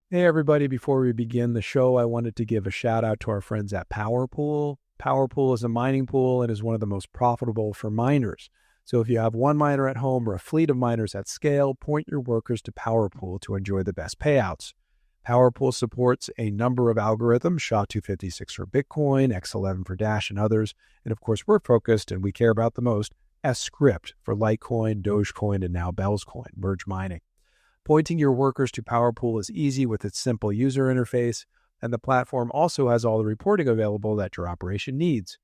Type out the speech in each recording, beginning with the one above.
Hey, everybody. Before we begin the show, I wanted to give a shout out to our friends at PowerPool. PowerPool is a mining pool and is one of the most profitable for miners. So if you have one miner at home or a fleet of miners at scale, point your workers to PowerPool to enjoy the best payouts. PowerPool supports a number of algorithms, SHA-256 for Bitcoin, X11 for Dash, and others. And of course, we're focused and we care about the most, S-CRYPT for Litecoin, Dogecoin, and now Bell's Coin, merge mining. Pointing your workers to PowerPool is easy with its simple user interface, and the platform also has all the reporting available that your operation needs.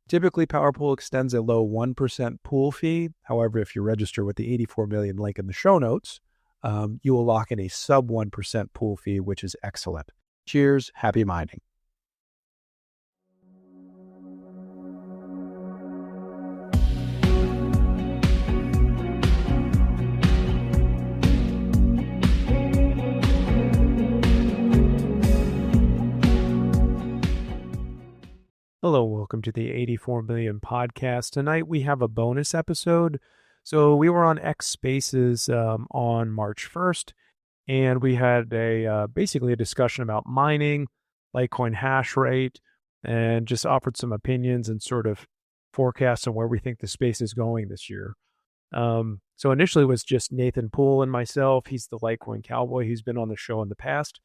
Typically, PowerPool extends a low 1% pool fee. However, if you register with the 84 million link in the show notes, you will lock in a sub 1% pool fee, which is excellent. Cheers, happy mining. Hello, welcome to the 84 Million podcast. Tonight we have a bonus episode. So we were on X Spaces on March 1st, and we had basically a discussion about mining, Litecoin hash rate, and just offered some opinions and sort of forecasts on where we think the space is going this year. So initially it was just Nathan Poole and myself. He's the Litecoin cowboy. He's been on the show in the past.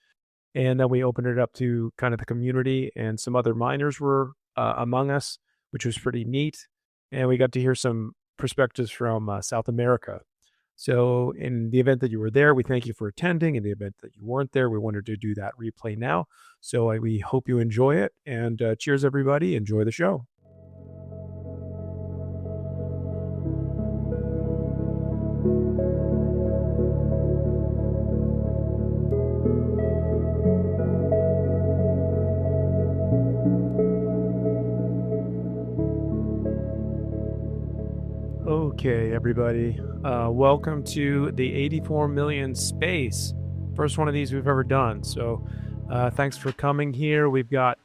And then we opened it up to kind of the community, and some other miners were among us, which was pretty neat. And we got to hear some perspectives from South America. So in the event that you were there, we thank you for attending. In the event that you weren't there, we wanted to do that replay now. So we hope you enjoy it. And cheers, everybody. Enjoy the show. Okay, everybody. Welcome to the 84 million space. First one of these we've ever done. So thanks for coming here. We've got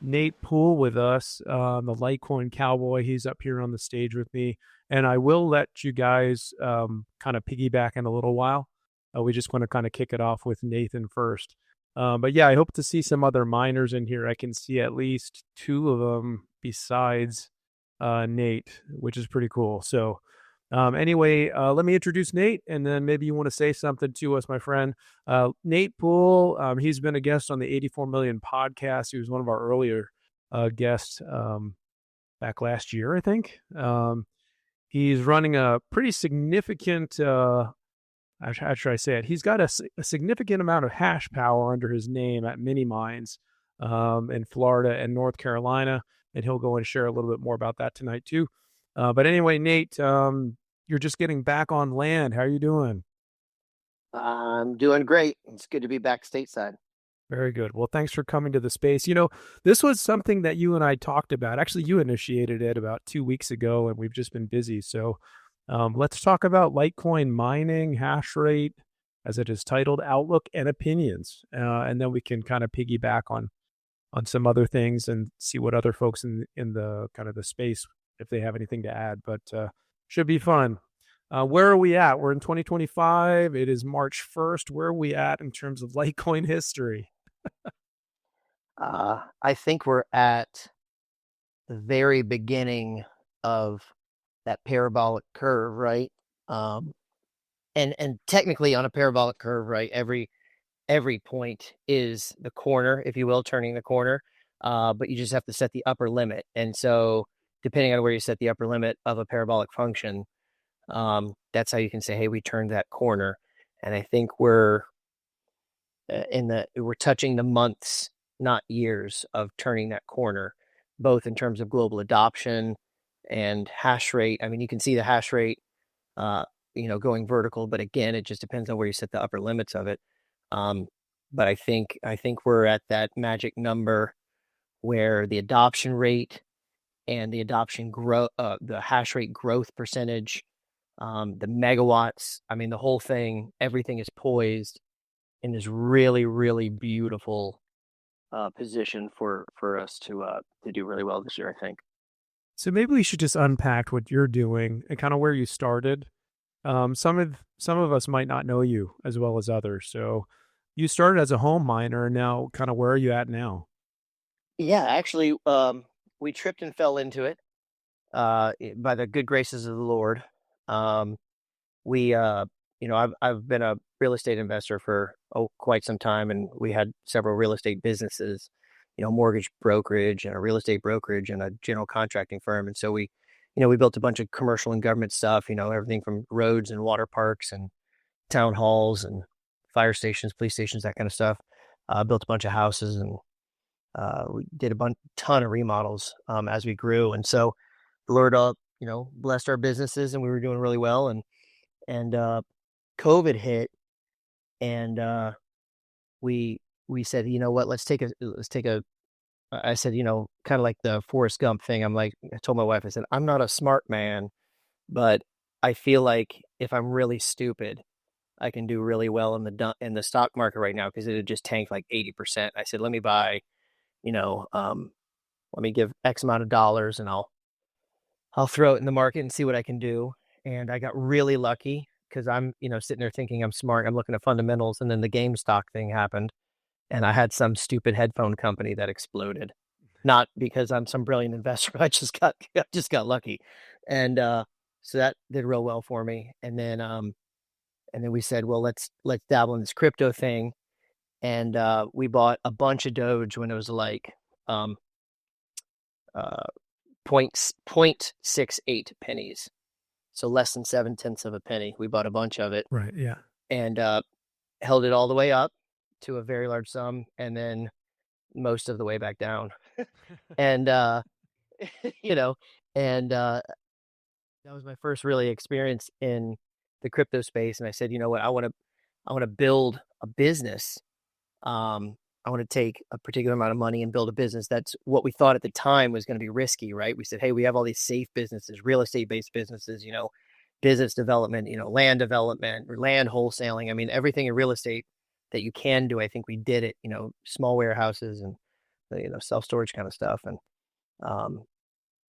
Nate Poole with us, the Litecoin cowboy. He's up here on the stage with me. And I will let you guys kind of piggyback in a little while. We just want to kind of kick it off with Nathan first. But yeah, I hope to see some other miners in here. I can see at least two of them besides Nate, which is pretty cool. So anyway, let me introduce Nate, and then maybe you want to say something to us, my friend. Nate Poole, he's been a guest on the 84 Million podcast. He was one of our earlier guests back last year, I think. He's running a pretty significant, how should I say it? He's got a significant amount of hash power under his name at mini mines in Florida and North Carolina. And he'll go and share a little bit more about that tonight too. But anyway, Nate, you're just getting back on land. How are you doing? I'm doing great. It's good to be back stateside. Very good. Well, thanks for coming to the space. You know, this was something that you and I talked about. Actually, you initiated it about 2 weeks ago, and we've just been busy. So let's talk about Litecoin mining, hash rate, as it is titled, outlook and opinions. And then we can kind of piggyback on some other things and see what other folks in the kind of the space, if they have anything to add, but should be fun. Where are we at? We're in 2025. It is March 1st. Where are we at in terms of Litecoin history? I think we're at the very beginning of that parabolic curve, right? And technically on a parabolic curve, right? Every point is the corner, if you will, turning the corner. But you just have to set the upper limit. And so depending on where you set the upper limit of a parabolic function, that's how you can say, hey, we turned that corner. And I think we're touching the months, not years, of turning that corner, both in terms of global adoption and hash rate. I mean, you can see the hash rate, going vertical, but again, it just depends on where you set the upper limits of it. But I think we're at that magic number where the adoption rate and the adoption growth, the hash rate growth percentage, the megawatts, I mean, the whole thing, everything is poised in this really, really beautiful position for us to do really well this year, I think. So maybe we should just unpack what you're doing and kind of where you started. Some of us might not know you as well as others. So you started as a home miner, and now kind of where are you at now? Yeah, actually, we tripped and fell into it by the good graces of the Lord. Um, we, I've been a real estate investor for quite some time, and we had several real estate businesses, mortgage brokerage and a real estate brokerage and a general contracting firm. And so we built a bunch of commercial and government stuff. Everything from roads and water parks and town halls and fire stations, police stations, that kind of stuff. Built a bunch of houses, and we did ton of remodels as we grew. And so the Lord, blessed our businesses, and we were doing really well. And COVID hit, and we said, you know what, let's take a. I said, kind of like the Forrest Gump thing. I told my wife, I said, I'm not a smart man, but I feel like if I'm really stupid, I can do really well in the stock market right now because it had just tanked like 80%. I said, let me buy, let me give X amount of dollars, and I'll throw it in the market and see what I can do. And I got really lucky because I'm, sitting there thinking I'm smart. I'm looking at fundamentals, and then the GameStop thing happened, and I had some stupid headphone company that exploded. Not because I'm some brilliant investor, I just got lucky. And so that did real well for me. And then we said, well, let's dabble in this crypto thing. And we bought a bunch of Doge when it was like 0.68 pennies. So less than 7/10 of a penny. We bought a bunch of it. Right. Yeah. And held it all the way up to a very large sum, and then most of the way back down. And you know, and that was my first really experience in the crypto space. And I said, you know what, I want to build a business. I want to take a particular amount of money and build a business. That's what we thought at the time was going to be risky, right? We said, hey, we have all these safe businesses, real estate based businesses, business development, land development, or land wholesaling. I mean, everything in real estate that you can do, I think we did it, small warehouses and, self-storage kind of stuff. And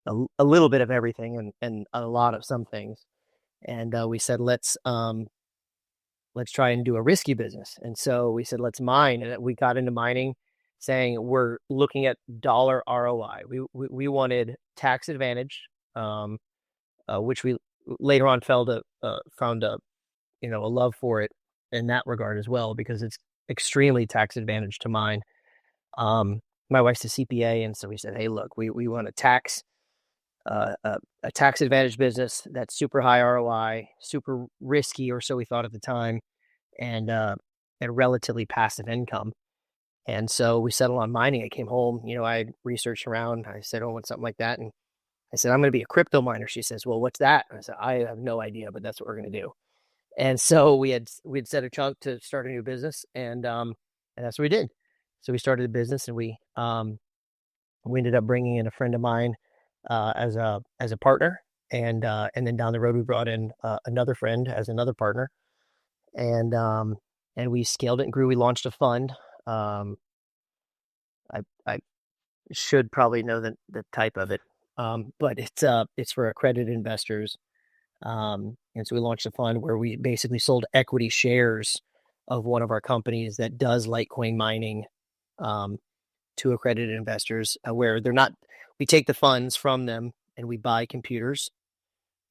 a little bit of everything, and a lot of some things. And we said, let's try and do a risky business. And so we said, let's mine. And we got into mining, saying we're looking at dollar ROI. We wanted tax advantage, which we later on found a love for it in that regard as well, because it's extremely tax advantage to mine. My wife's a CPA, and so we said, hey, look, we want a tax advantage business that's super high ROI, super risky, or so we thought at the time, and relatively passive income. And so we settled on mining. I came home, I researched around. I said, I want something like that. And I said, I'm going to be a crypto miner. She says, well, what's that? I said, I have no idea, but that's what we're going to do. And so we'd set a chunk to start a new business, and that's what we did. So we started the business, and we ended up bringing in a friend of mine as a partner, and then down the road we brought in another friend as another partner, and we scaled it and grew. We launched a fund. I should probably know the type of it, but it's for accredited investors. And so we launched a fund where we basically sold equity shares of one of our companies that does Litecoin mining to accredited investors, where we take the funds from them and we buy computers,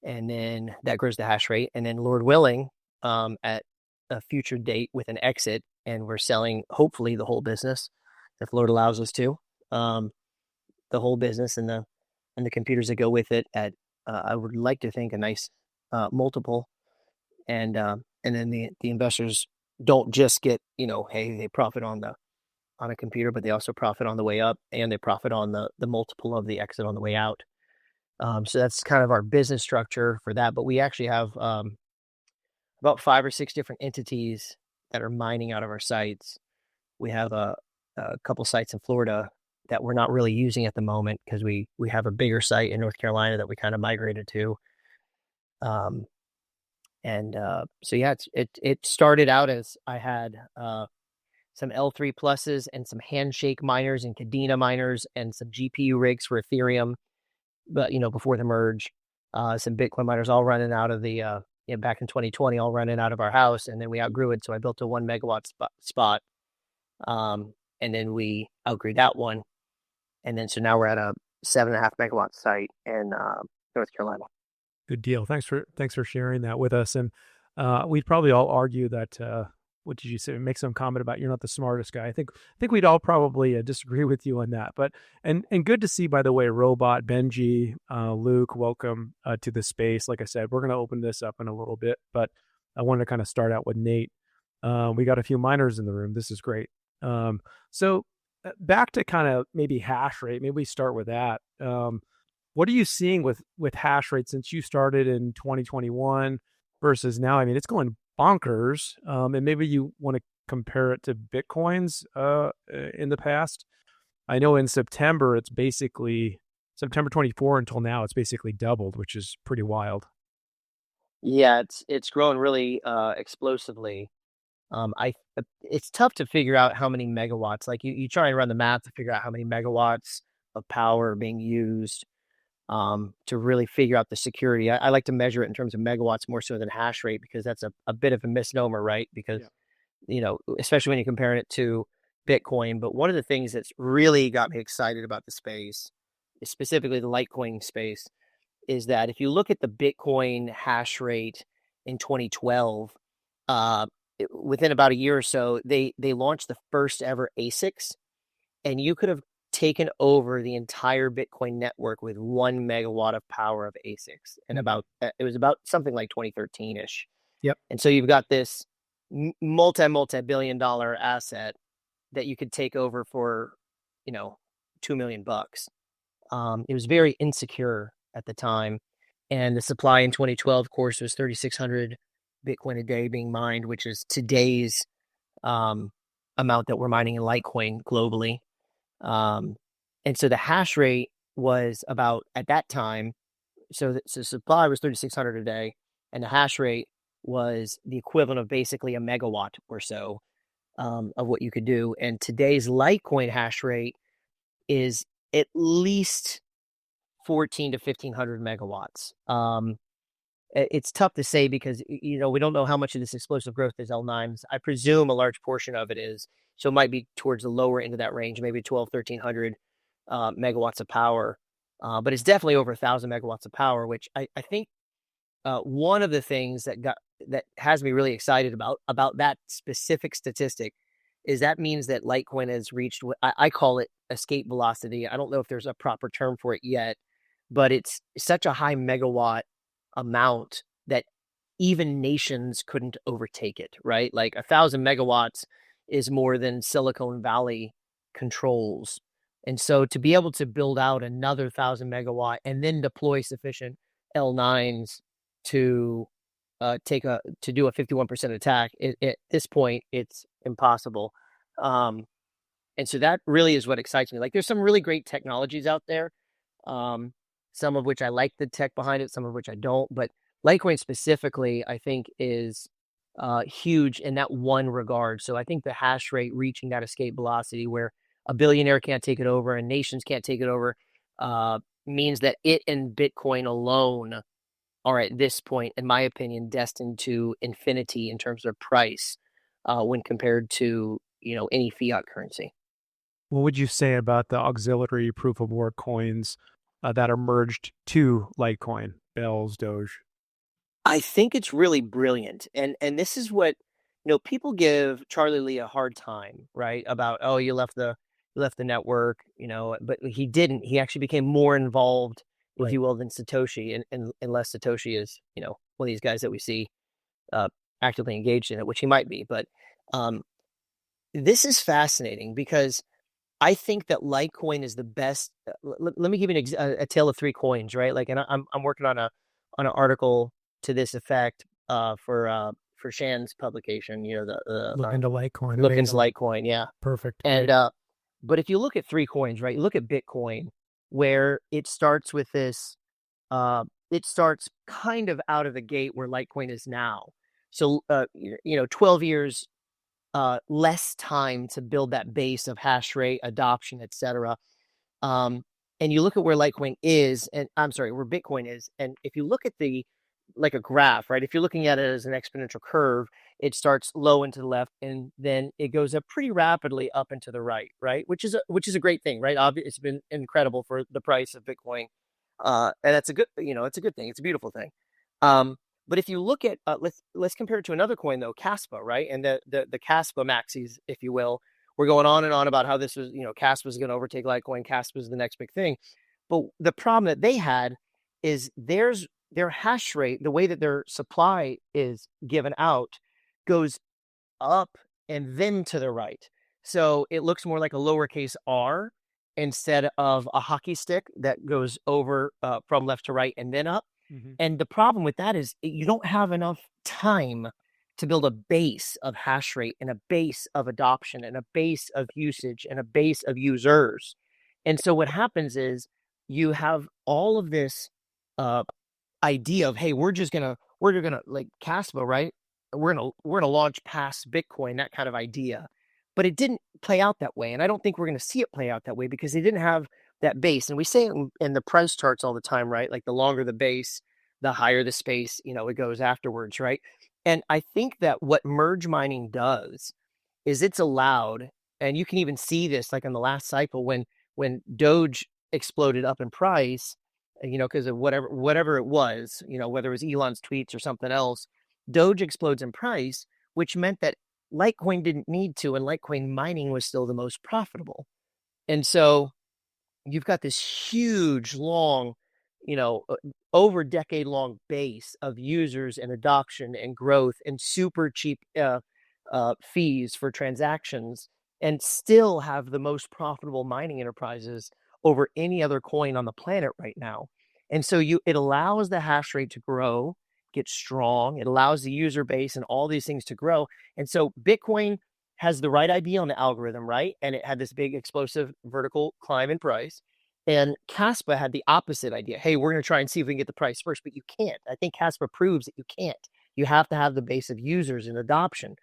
and then that grows the hash rate. And then, Lord willing, at a future date with an exit, and we're selling hopefully the whole business, if Lord allows us to, the whole business and the computers that go with it at I would like to think a nice multiple, and then the investors don't just get, hey, they profit on a computer, but they also profit on the way up, and they profit on the multiple of the exit on the way out. So that's kind of our business structure for that. But we actually have about 5 or 6 different entities that are mining out of our sites. We have a couple sites in Florida that we're not really using at the moment, because we have a bigger site in North Carolina that we kind of migrated to. So yeah, it started out as I had some L3 pluses and some handshake miners and Cadena miners and some GPU rigs for Ethereum, but before the merge, some Bitcoin miners all running out of the back in 2020, all running out of our house, and then we outgrew it. So I built a 1 megawatt spot. And then we outgrew that one. And then so now we're at a 7.5 megawatt site in North Carolina. Good deal. Thanks for sharing that with us. And we'd probably all argue that what did you say? Make some comment about you're not the smartest guy. I think we'd all probably disagree with you on that. But and good to see, by the way, Robot, Benji, Luke, welcome to the space. Like I said, we're going to open this up in a little bit, but I wanted to kind of start out with Nate. We got a few miners in the room. This is great. So back to kind of maybe hash rate. Maybe we start with that. What are you seeing with hash rate since you started in 2021 versus now? I mean, it's going bonkers. And maybe you want to compare it to Bitcoin's in the past. I know in September, it's basically September 24 until now, it's basically doubled, which is pretty wild. Yeah, it's growing really explosively. It's tough to figure out how many megawatts. Like you try and run the math to figure out how many megawatts of power are being used to really figure out the security. I like to measure it in terms of megawatts more so than hash rate, because that's a bit of a misnomer, right? Because, especially when you're comparing it to Bitcoin. But one of the things that's really got me excited about the space, specifically the Litecoin space, is that if you look at the Bitcoin hash rate in 2012, within about a year or so, they launched the first ever ASICs, and you could have taken over the entire Bitcoin network with 1 megawatt of power of ASICs. And it was about something like 2013-ish. Yep. And so you've got this multi-billion dollar asset that you could take over for, $2 million. It was very insecure at the time. And the supply in 2012, of course, was 3,600 Bitcoin a day being mined, which is today's amount that we're mining in Litecoin globally. And so the hash rate was about, at that time, so the supply was 3,600 a day, and the hash rate was the equivalent of basically a megawatt or so of what you could do. And today's Litecoin hash rate is at least 14 to 1,500 megawatts. It's tough to say because, we don't know how much of this explosive growth is L9s. I presume a large portion of it is. So it might be towards the lower end of that range, maybe 1,300 megawatts of power. But it's definitely over 1,000 megawatts of power, which I think one of the things that has me really excited about that specific statistic is that means that Litecoin has reached what I call it escape velocity. I don't know if there's a proper term for it yet, but it's such a high megawatt amount that even nations couldn't overtake it, right? Like 1,000 megawatts is more than Silicon Valley controls. And so to be able to build out another 1,000 megawatt and then deploy sufficient L9s to do a 51% attack, at this point, it's impossible. And so that really is what excites me. Like there's some really great technologies out there. Some of which I like the tech behind it, some of which I don't. But Litecoin specifically, I think, is huge in that one regard. So I think the hash rate reaching that escape velocity where a billionaire can't take it over and nations can't take it over means that it and Bitcoin alone are at this point, in my opinion, destined to infinity in terms of price when compared to any fiat currency. What would you say about the auxiliary proof of work coins that are merged to Litecoin, Bells, Doge? I think it's really brilliant. And this is what, people give Charlie Lee a hard time, right? About, oh, you left the network, but he didn't. He actually became more involved, if you will, than Satoshi, and unless Satoshi is, one of these guys that we see actively engaged in it, which he might be. But this is fascinating because I think that Litecoin is the best. Let me give you a tale of three coins, right? Like, and I'm working on an article to this effect for Shan's publication. The Look into Litecoin. Look into Litecoin, yeah, perfect. And but if you look at three coins, right? You look at Bitcoin, where it starts with this. It starts kind of out of the gate where Litecoin is now. So 12 years. Less time to build that base of hash rate adoption, etc. And you look at where Litecoin is, and I'm sorry, where Bitcoin is, and if you look at the like a graph, right? If you're looking at it as an exponential curve, it starts low and to the left, and then it goes up pretty rapidly up and to the right, right? Which is a great thing, right? It's been incredible for the price of Bitcoin, and that's a good, it's a good thing. It's a beautiful thing. But if you look at, let's compare it to another coin though, Caspa, right? And the Caspa maxis, if you will, we're going on and on about how this was, Caspa was going to overtake Litecoin. Caspa is the next big thing. But the problem that they had is their hash rate, the way that their supply is given out, goes up and then to the right. So it looks more like a lowercase r instead of a hockey stick that goes over from left to right and then up. Mm-hmm. And the problem with that is you don't have enough time to build a base of hash rate and a base of adoption and a base of usage and a base of users. And so what happens is you have all of this idea of, hey, we're gonna like Caspa, right? We're gonna launch past Bitcoin, that kind of idea. But it didn't play out that way. And I don't think we're gonna see it play out that way because they didn't have that base. And we say it in the price charts all the time, right? Like the longer the base, the higher the space, it goes afterwards, right? And I think that what merge mining does is it's allowed, and you can even see this like in the last cycle when Doge exploded up in price, because of whatever it was, whether it was Elon's tweets or something else, Doge explodes in price, which meant that Litecoin didn't need to, and Litecoin mining was still the most profitable. And so you've got this huge, long, over decade long base of users and adoption and growth and super cheap fees for transactions, and still have the most profitable mining enterprises over any other coin on the planet right now. And so it allows the hash rate to grow, get strong. It allows the user base and all these things to grow. And so Bitcoin has the right idea on the algorithm, right? And it had this big explosive vertical climb in price. And Caspa had the opposite idea. Hey, we're going to try and see if we can get the price first, but you can't. I think Caspa proves that you can't. You have to have the base of users and adoption.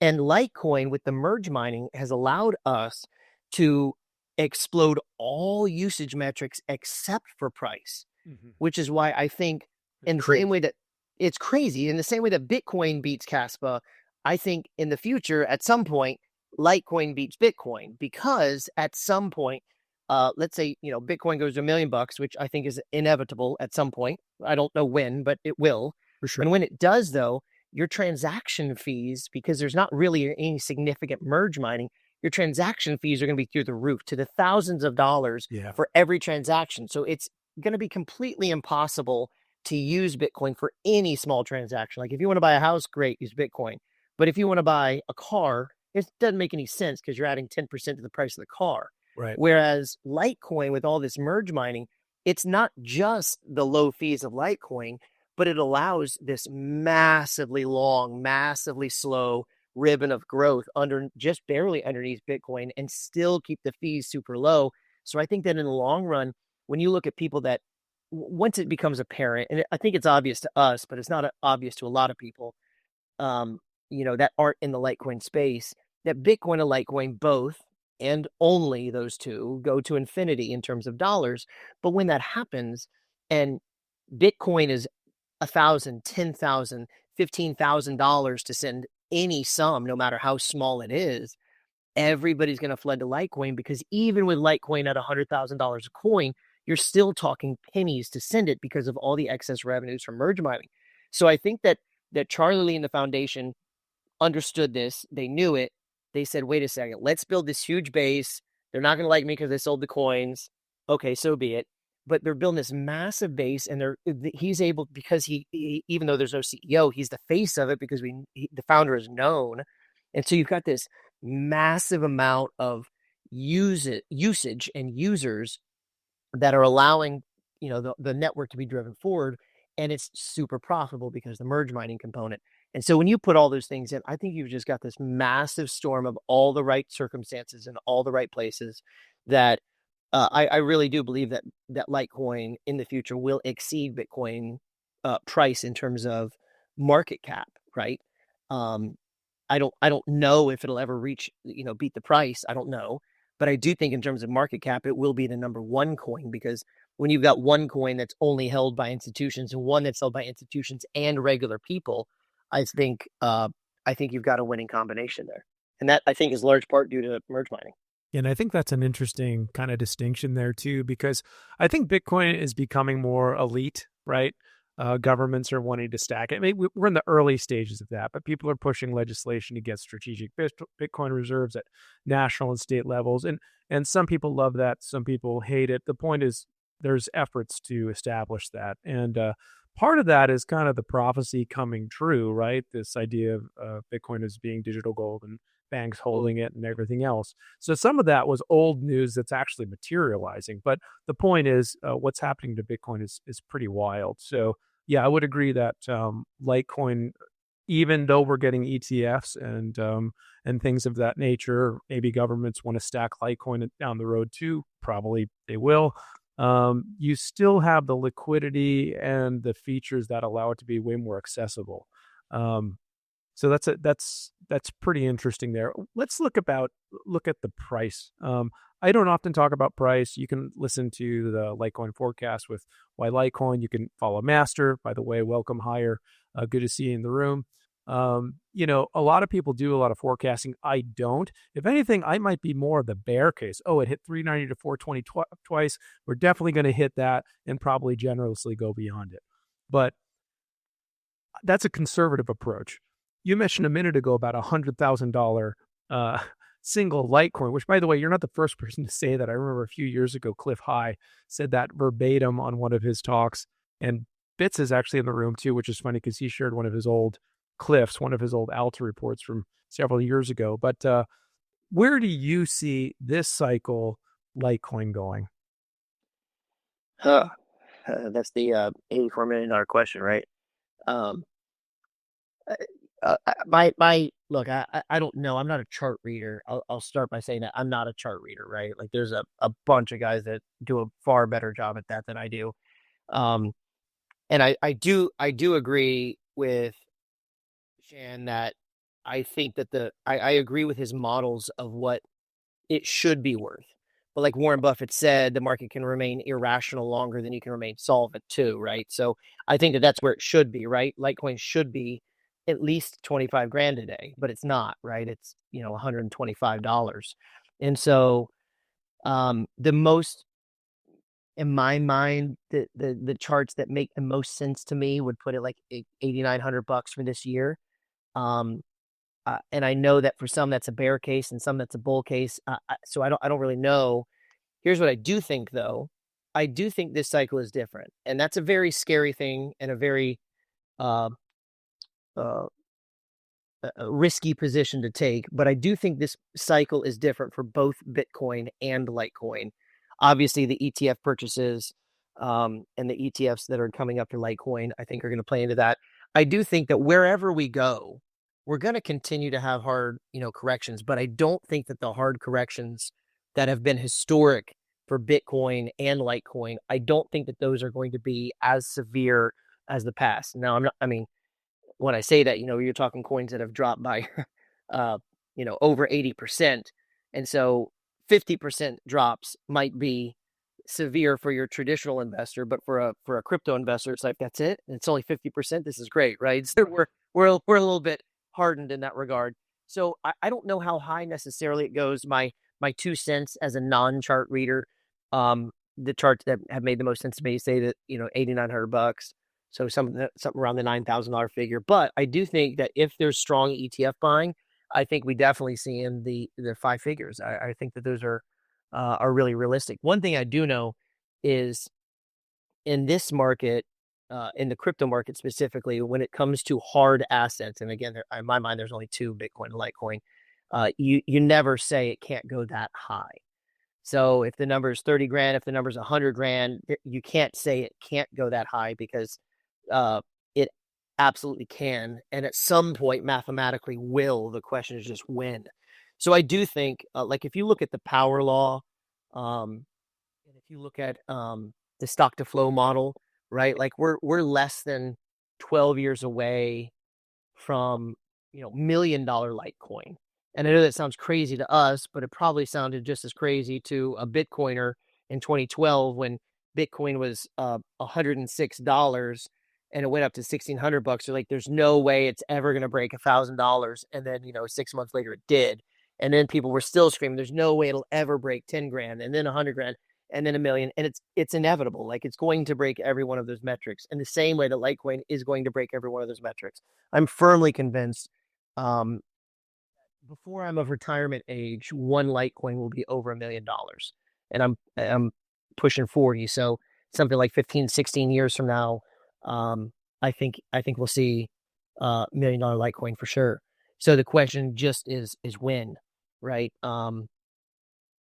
And Litecoin with the merge mining has allowed us to explode all usage metrics except for price, which is why I think in the same way that it's crazy, in the same way that Bitcoin beats Caspa, I think in the future, at some point, Litecoin beats Bitcoin, because at some point, let's say, Bitcoin goes to $1 million, which I think is inevitable at some point. I don't know when, but it will. For sure. And when it does, though, your transaction fees, because there's not really any significant merge mining, your transaction fees are going to be through the roof, to the thousands of dollars for every transaction. So it's going to be completely impossible to use Bitcoin for any small transaction. Like if you want to buy a house, great, use Bitcoin. But if you want to buy a car, it doesn't make any sense because you're adding 10% to the price of the car. Right. Whereas Litecoin, with all this merge mining, it's not just the low fees of Litecoin, but it allows this massively long, massively slow ribbon of growth just barely underneath Bitcoin, and still keep the fees super low. So I think that in the long run, when you look at people that, once it becomes apparent, and I think it's obvious to us, but it's not obvious to a lot of people, that aren't in the Litecoin space, that Bitcoin and Litecoin both, and only those two, go to infinity in terms of dollars. But when that happens, and Bitcoin is $1,000, $10,000, $15,000 to send any sum, no matter how small it is, everybody's going to flood to Litecoin, because even with Litecoin at $100,000 a coin, you're still talking pennies to send it because of all the excess revenues from merge mining. So I think that Charlie Lee and the foundation understood this. They knew it. They said, wait a second, let's build this huge base. They're not going to like me because they sold the coins. Okay, so be it. But they're building this massive base, and he's able, because he even though there's no CEO, he's the face of it, because the founder is known. And so you've got this massive amount of usage and users that are allowing, the network to be driven forward, and it's super profitable because the merge mining component. And so when you put all those things in, I think you've just got this massive storm of all the right circumstances in all the right places, that I really do believe that Litecoin in the future will exceed Bitcoin price in terms of market cap, right? I don't know if it'll ever reach, beat the price. I don't know. But I do think in terms of market cap, it will be the number one coin, because when you've got one coin that's only held by institutions and one that's held by institutions and regular people, I think you've got a winning combination there. And that, I think, is large part due to merge mining. And I think that's an interesting kind of distinction there too, because I think Bitcoin is becoming more elite, right? Governments are wanting to stack it. I mean, we're in the early stages of that, but people are pushing legislation to get strategic Bitcoin reserves at national and state levels, and some people love that, some people hate it. The point is, there's efforts to establish that, and part of that is kind of the prophecy coming true, right? This idea of Bitcoin as being digital gold and banks holding it and everything else. So some of that was old news that's actually materializing. But the point is, what's happening to Bitcoin is pretty wild. So yeah, I would agree that Litecoin, even though we're getting ETFs and things of that nature, maybe governments want to stack Litecoin down the road too. Probably they will. You still have the liquidity and the features that allow it to be way more accessible. So that's pretty interesting there. Let's look at the price. I don't often talk about price. You can listen to the Litecoin forecast with Why Litecoin. You can follow Master. By the way, welcome hire. Good to see you in the room. A lot of people do a lot of forecasting. I don't. If anything, I might be more of the bear case. Oh, it hit 390 to 420 twice. We're definitely going to hit that and probably generously go beyond it. But that's a conservative approach. You mentioned a minute ago about $100,000 single Litecoin, which, by the way, you're not the first person to say that. I remember a few years ago, Cliff High said that verbatim on one of his talks. And Bits is actually in the room too, which is funny because he shared one of his old Alta reports from several years ago. But where do you see this cycle Litecoin going? That's the $84 million question, right? Look, I don't know. I'm not a chart reader. I'll start by saying that I'm not a chart reader, right? Like there's a bunch of guys that do a far better job at that than I do. And I do agree with Shan that I think that I agree with his models of what it should be worth. But like Warren Buffett said, the market can remain irrational longer than you can remain solvent too, right? So I think that that's where it should be, right? Litecoin should be at least 25 grand a day, but it's not, right? It's, $125. And so the most, in my mind, the charts that make the most sense to me would put it like $8,900 for this year. And I know that for some that's a bear case and some that's a bull case. So I don't really know. Here's what I do think, though. I do think this cycle is different, and that's a very scary thing and a very a risky position to take. But I do think this cycle is different for both Bitcoin and Litecoin. Obviously, the ETF purchases and the ETFs that are coming up to Litecoin, I think, are going to play into that. I do think that wherever we go, we're going to continue to have hard, corrections. But I don't think that the hard corrections that have been historic for Bitcoin and Litecoin, I don't think that those are going to be as severe as the past. Now, when I say that, you're talking coins that have dropped by, over 80%. And so 50% drops might be severe for your traditional investor, but for a crypto investor, it's like, that's it. It's only 50%. This is great, right? So we're a little bit hardened in that regard. So I don't know how high necessarily it goes. My 2 cents as a non-chart reader, the charts that have made the most sense to me say that, $8,900. So something around the $9,000 figure. But I do think that if there's strong ETF buying, I think we definitely see in the 5 figures. I think that those are really realistic. One thing I do know is in this market, in the crypto market specifically, when it comes to hard assets, and again, in my mind, there's only 2, Bitcoin and Litecoin, you never say it can't go that high. So if the number is 30 grand, if the number is 100 grand, you can't say it can't go that high, because it absolutely can. And at some point, mathematically will. The question is just when. So I do think, like if you look at the power law, and if you look at the stock to flow model, right? Like we're less than 12 years away from $1 million Litecoin. And I know that sounds crazy to us, but it probably sounded just as crazy to a Bitcoiner in 2012 when Bitcoin was $106 and it went up to $1,600. They're like, there's no way it's ever going to break $1,000. And then, 6 months later it did. And then people were still screaming, there's no way it'll ever break 10 grand and then 100 grand and then a million. And it's inevitable. Like, it's going to break every one of those metrics in the same way that Litecoin is going to break every one of those metrics. I'm firmly convinced before I'm of retirement age, one Litecoin will be over $1 million. And I'm pushing 40. So something like 15, 16 years from now, I think we'll see $1 million Litecoin for sure. So the question just is when, right? And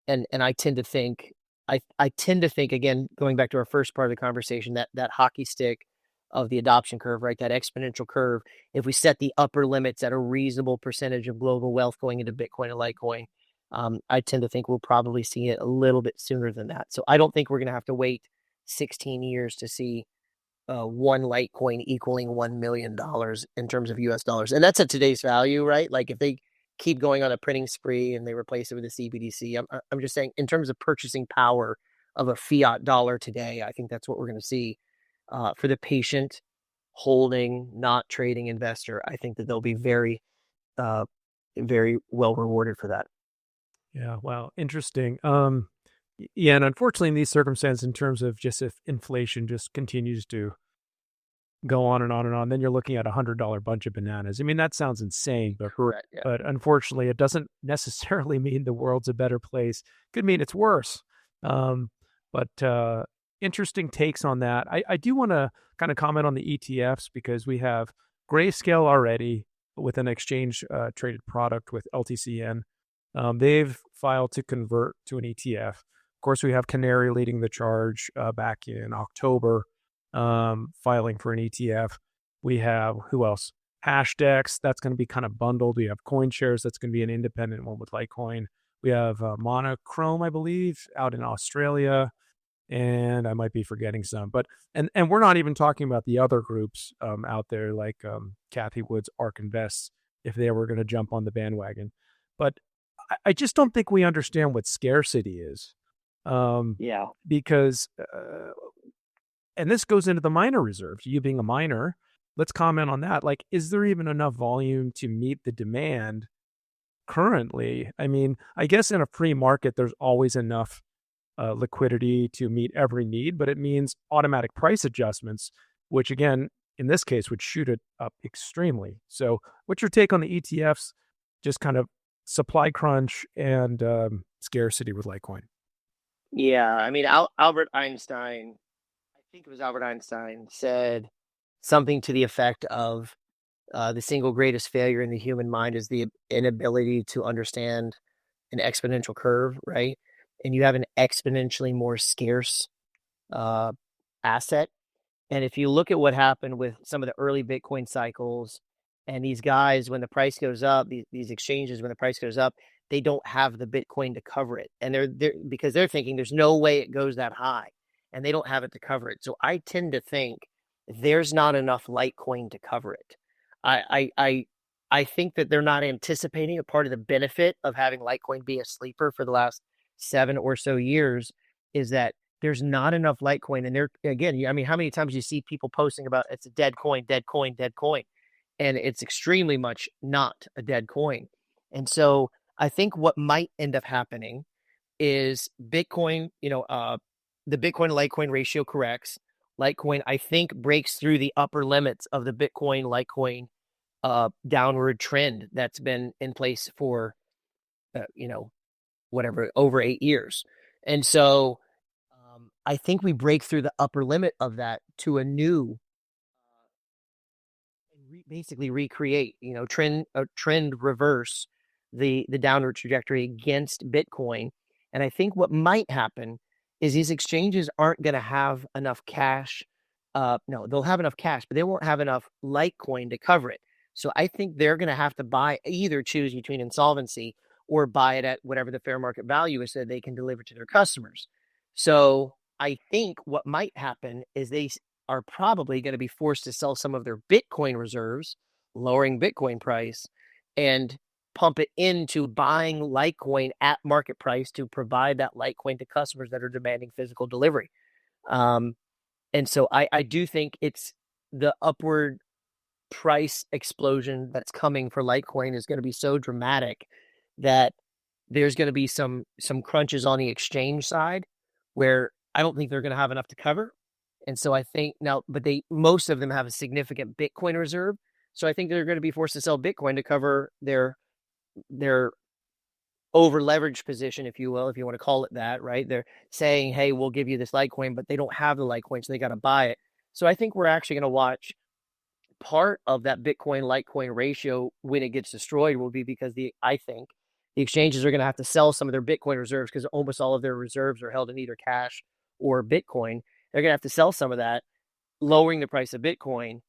I tend to think, again, going back to our first part of the conversation, that hockey stick of the adoption curve, right? That exponential curve. If we set the upper limits at a reasonable percentage of global wealth going into Bitcoin and Litecoin, I tend to think we'll probably see it a little bit sooner than that. So I don't think we're going to have to wait 16 years to see one Litecoin equaling $1 million in terms of US dollars. And that's at today's value, right? Like, if they keep going on a printing spree and they replace it with a CBDC, I'm just saying, in terms of purchasing power of a fiat dollar today, I think that's what we're going to see. For the patient, holding, not trading investor, I think that they'll be very, very well rewarded for that. Yeah, wow, interesting. Yeah, and unfortunately, in these circumstances, in terms of just if inflation just continues to go on and on and on, then you're looking at $100 bunch of bananas. I mean, that sounds insane, but Correct. Yeah. but unfortunately, it doesn't necessarily mean the world's a better place. Could mean it's worse. But interesting takes on that. I do want to kind of comment on the ETFs because we have Grayscale already with an exchange traded product with LTCN. They've filed to convert to an ETF. Of course, we have Canary leading the charge back in October, filing for an ETF. We have, who else? Hashdex, that's going to be kind of bundled. We have CoinShares, that's going to be an independent one with Litecoin. We have Monochrome, I believe, out in Australia. And I might be forgetting some, but and we're not even talking about the other groups out there like Kathy Wood's ARK Invest if they were going to jump on the bandwagon. But I just don't think we understand what scarcity is. Yeah. Because, and this goes into the miner reserves. You being a miner, let's comment on that. Like, is there even enough volume to meet the demand currently? I mean, I guess in a free market, there's always enough liquidity to meet every need, but it means automatic price adjustments, which again, in this case, would shoot it up extremely. So what's your take on the ETFs, just kind of supply crunch and scarcity with Litecoin? Yeah. I mean, Albert Einstein, I think it was Albert Einstein, said something to the effect of the single greatest failure in the human mind is the inability to understand an exponential curve, right? And you have an exponentially more scarce asset. And if you look at what happened with some of the early Bitcoin cycles, and these guys, when the price goes up, these exchanges, when the price goes up, they don't have the Bitcoin to cover it. And they're because they're thinking there's no way it goes that high, and they don't have it to cover it. So I tend to think there's not enough Litecoin to cover it. I think that they're not anticipating a part of the benefit of having Litecoin be a sleeper for the last 7 or so years is that there's not enough Litecoin. And there, again, I mean, how many times you see people posting about it's a dead coin, dead coin, dead coin, and it's extremely much not a dead coin. And so I think what might end up happening is Bitcoin, the Bitcoin to Litecoin ratio corrects. Litecoin, I think, breaks through the upper limits of the Bitcoin Litecoin downward trend that's been in place for, whatever, over 8 years. And so I think we break through the upper limit of that to a new, basically recreate, trend reverse the downward trajectory against Bitcoin. And I think what might happen is these exchanges aren't going to have enough cash. No, they'll have enough cash, but they won't have enough Litecoin to cover it. So I think they're going to have to either choose between insolvency or buy it at whatever the fair market value is so they can deliver to their customers. So I think what might happen is they are probably going to be forced to sell some of their Bitcoin reserves, lowering Bitcoin price, and pump it into buying Litecoin at market price to provide that Litecoin to customers that are demanding physical delivery. And so I do think it's the upward price explosion that's coming for Litecoin is going to be so dramatic that there's going to be some crunches on the exchange side where I don't think they're going to have enough to cover. And so I think now, but most of them have a significant Bitcoin reserve. So I think they're going to be forced to sell Bitcoin to cover their over leveraged position, if you will, if you want to call it that, right? They're saying, hey, we'll give you this Litecoin, but they don't have the Litecoin, so they got to buy it. So I think we're actually going to watch part of that Bitcoin Litecoin ratio when it gets destroyed will be because I think the exchanges are going to have to sell some of their Bitcoin reserves because almost all of their reserves are held in either cash or Bitcoin. They're going to have to sell some of that, lowering the price of Bitcoin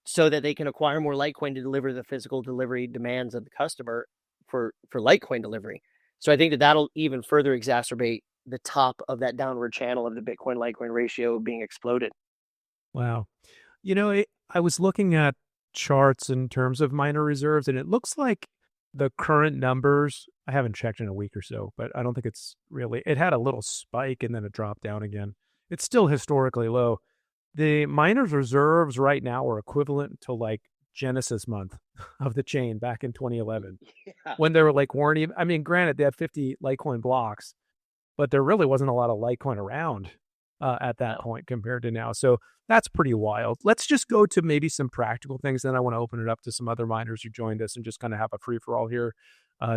so that they can acquire more Litecoin to deliver the physical delivery demands of the customer for Litecoin delivery. So I think that that'll even further exacerbate the top of that downward channel of the Bitcoin Litecoin ratio being exploded. Wow. I was looking at charts in terms of miner reserves, and it looks like the current numbers, I haven't checked in a week or so, but I don't think it had a little spike and then it dropped down again. It's still historically low. The miners' reserves right now are equivalent to like Genesis month of the chain back in 2011 when they weren't even, I mean, granted, they had 50 Litecoin blocks, but there really wasn't a lot of Litecoin around at that point compared to now. So that's pretty wild. Let's just go to maybe some practical things. Then I want to open it up to some other miners who joined us and just kind of have a free for all here.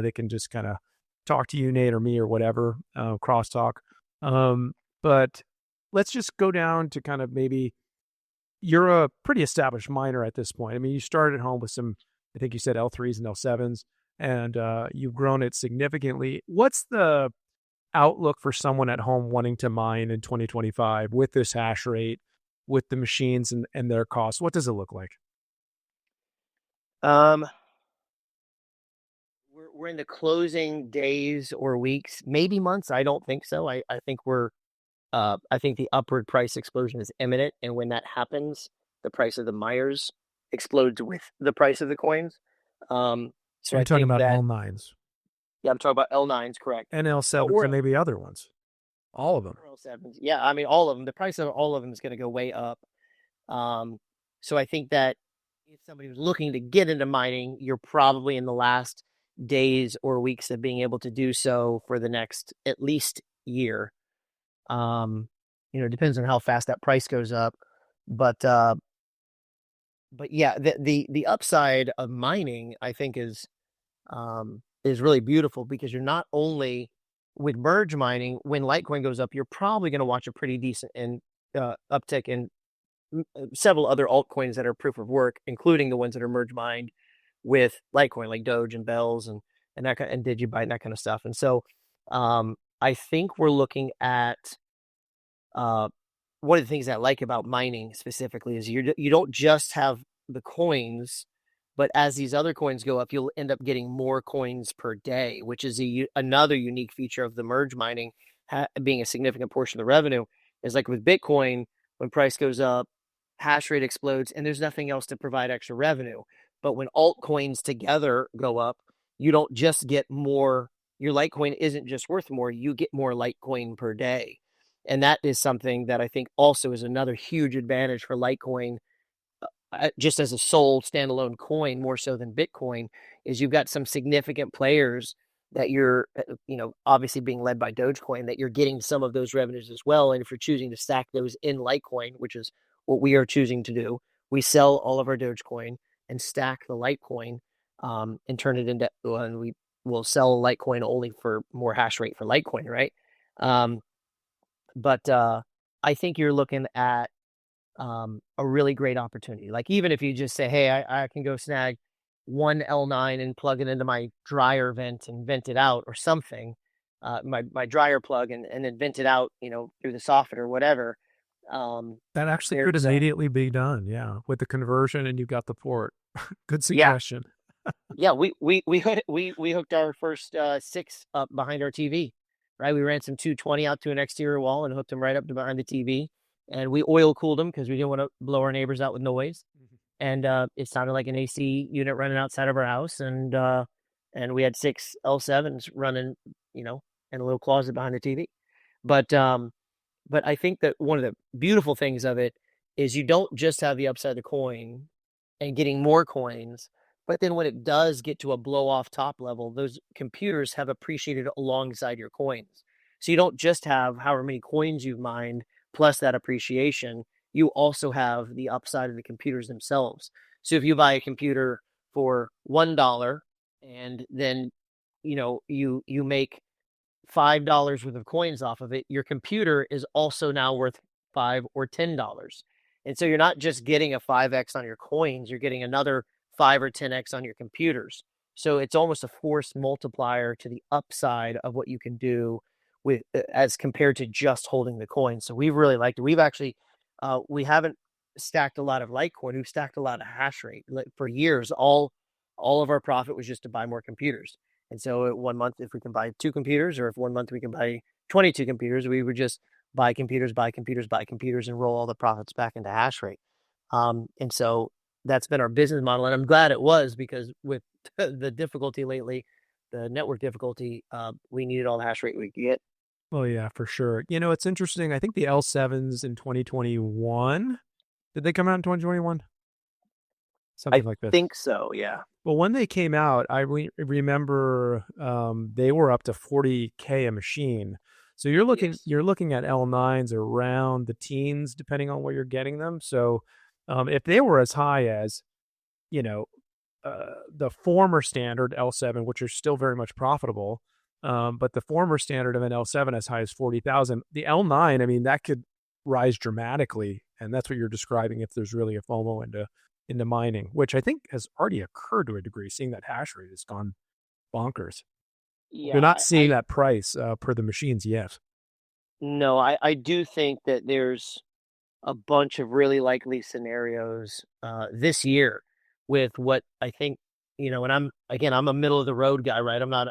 They can just kind of talk to you, Nate, or me, or whatever, crosstalk. But let's just go down to kind of maybe you're a pretty established miner at this point. I mean, you started at home with some, I think you said L3s and L7s, and you've grown it significantly. What's the outlook for someone at home wanting to mine in 2025 with this hash rate, with the machines and their costs? What does it look like? We're in the closing days or weeks, maybe months. I don't think so. I think I think the upward price explosion is imminent. And when that happens, the price of the miners explodes with the price of the coins. So you're talking about L9s. Yeah, I'm talking about L9s, correct. And L7s and maybe other ones. All of them. L7s. Yeah, I mean, all of them. The price of all of them is going to go way up. So I think that if somebody was looking to get into mining, you're probably in the last days or weeks of being able to do so for the next at least year. It depends on how fast that price goes up, but yeah, the upside of mining, I think, is really beautiful because you're not only with merge mining, when Litecoin goes up, you're probably going to watch a pretty decent uptick in several other altcoins that are proof of work, including the ones that are merge mined with Litecoin, like Doge and Bells and that and Digibyte and that kind of stuff. And so, I think we're looking at one of the things I like about mining specifically is you don't just have the coins, but as these other coins go up, you'll end up getting more coins per day, which is another unique feature of the merge mining being a significant portion of the revenue. Is like with Bitcoin, when price goes up, hash rate explodes, and there's nothing else to provide extra revenue. But when altcoins together go up, you don't just get more. Your Litecoin isn't just worth more, you get more Litecoin per day. And that is something that I think also is another huge advantage for Litecoin, just as a sole standalone coin, more so than Bitcoin, is you've got some significant players that you're, obviously being led by Dogecoin, that you're getting some of those revenues as well. And if you're choosing to stack those in Litecoin, which is what we are choosing to do, we sell all of our Dogecoin and stack the Litecoin and turn it into, and we will sell Litecoin only for more hash rate for Litecoin, right? But I think you're looking at a really great opportunity. Like even if you just say, hey, I can go snag one L9 and plug it into my dryer vent and vent it out or something, my dryer plug and then vent it out, through the soffit or whatever. That actually could immediately be done, yeah, with the conversion, and you've got the port. Good suggestion. Yeah, we hooked our first 6 up behind our TV, right? We ran some 220 out to an exterior wall and hooked them right up to behind the TV, and we oil cooled them because we didn't want to blow our neighbors out with noise. And it sounded like an AC unit running outside of our house, and and we had 6 L7s running, in a little closet behind the TV. But I think that one of the beautiful things of it is you don't just have the upside of the coin and getting more coins, but then when it does get to a blow off top level, those computers have appreciated alongside your coins. So you don't just have however many coins you've mined plus that appreciation, you also have the upside of the computers themselves. So if you buy a computer for $1 and then you make $5 worth of coins off of it, your computer is also now worth $5 or $10. And so you're not just getting a 5x on your coins, you're getting another 5 or 10x on your computers. So it's almost a force multiplier to the upside of what you can do with as compared to just holding the coin. So we really liked it. We've actually we haven't stacked a lot of Litecoin. We've stacked a lot of Hashrate. For years, all of our profit was just to buy more computers. And so 1 month, if we can buy 2 computers, or if 1 month we can buy 22 computers, we would just buy computers, and roll all the profits back into Hashrate. And so that's been our business model. And I'm glad it was, because with the difficulty lately, the network difficulty, we needed all the Hashrate we could get. Oh yeah, for sure. It's interesting. I think the L7s in 2021, did they come out in 2021? I Something like this. think so, yeah. Well, when they came out, I remember they were up to 40K a machine. So you're looking at L9s around the teens, depending on where you're getting them. So if they were as high as, the former standard L7, which are still very much profitable, but the former standard of an L7 as high as 40,000, the L9, I mean, that could rise dramatically, and that's what you're describing. If there's really a FOMO into mining, which I think has already occurred to a degree, seeing that hash rate has gone bonkers. You're Yeah, not seeing that price per the machines yet. no, I do think that there's a bunch of really likely scenarios this year with what I think, and I'm a middle of the road guy, right? I'm not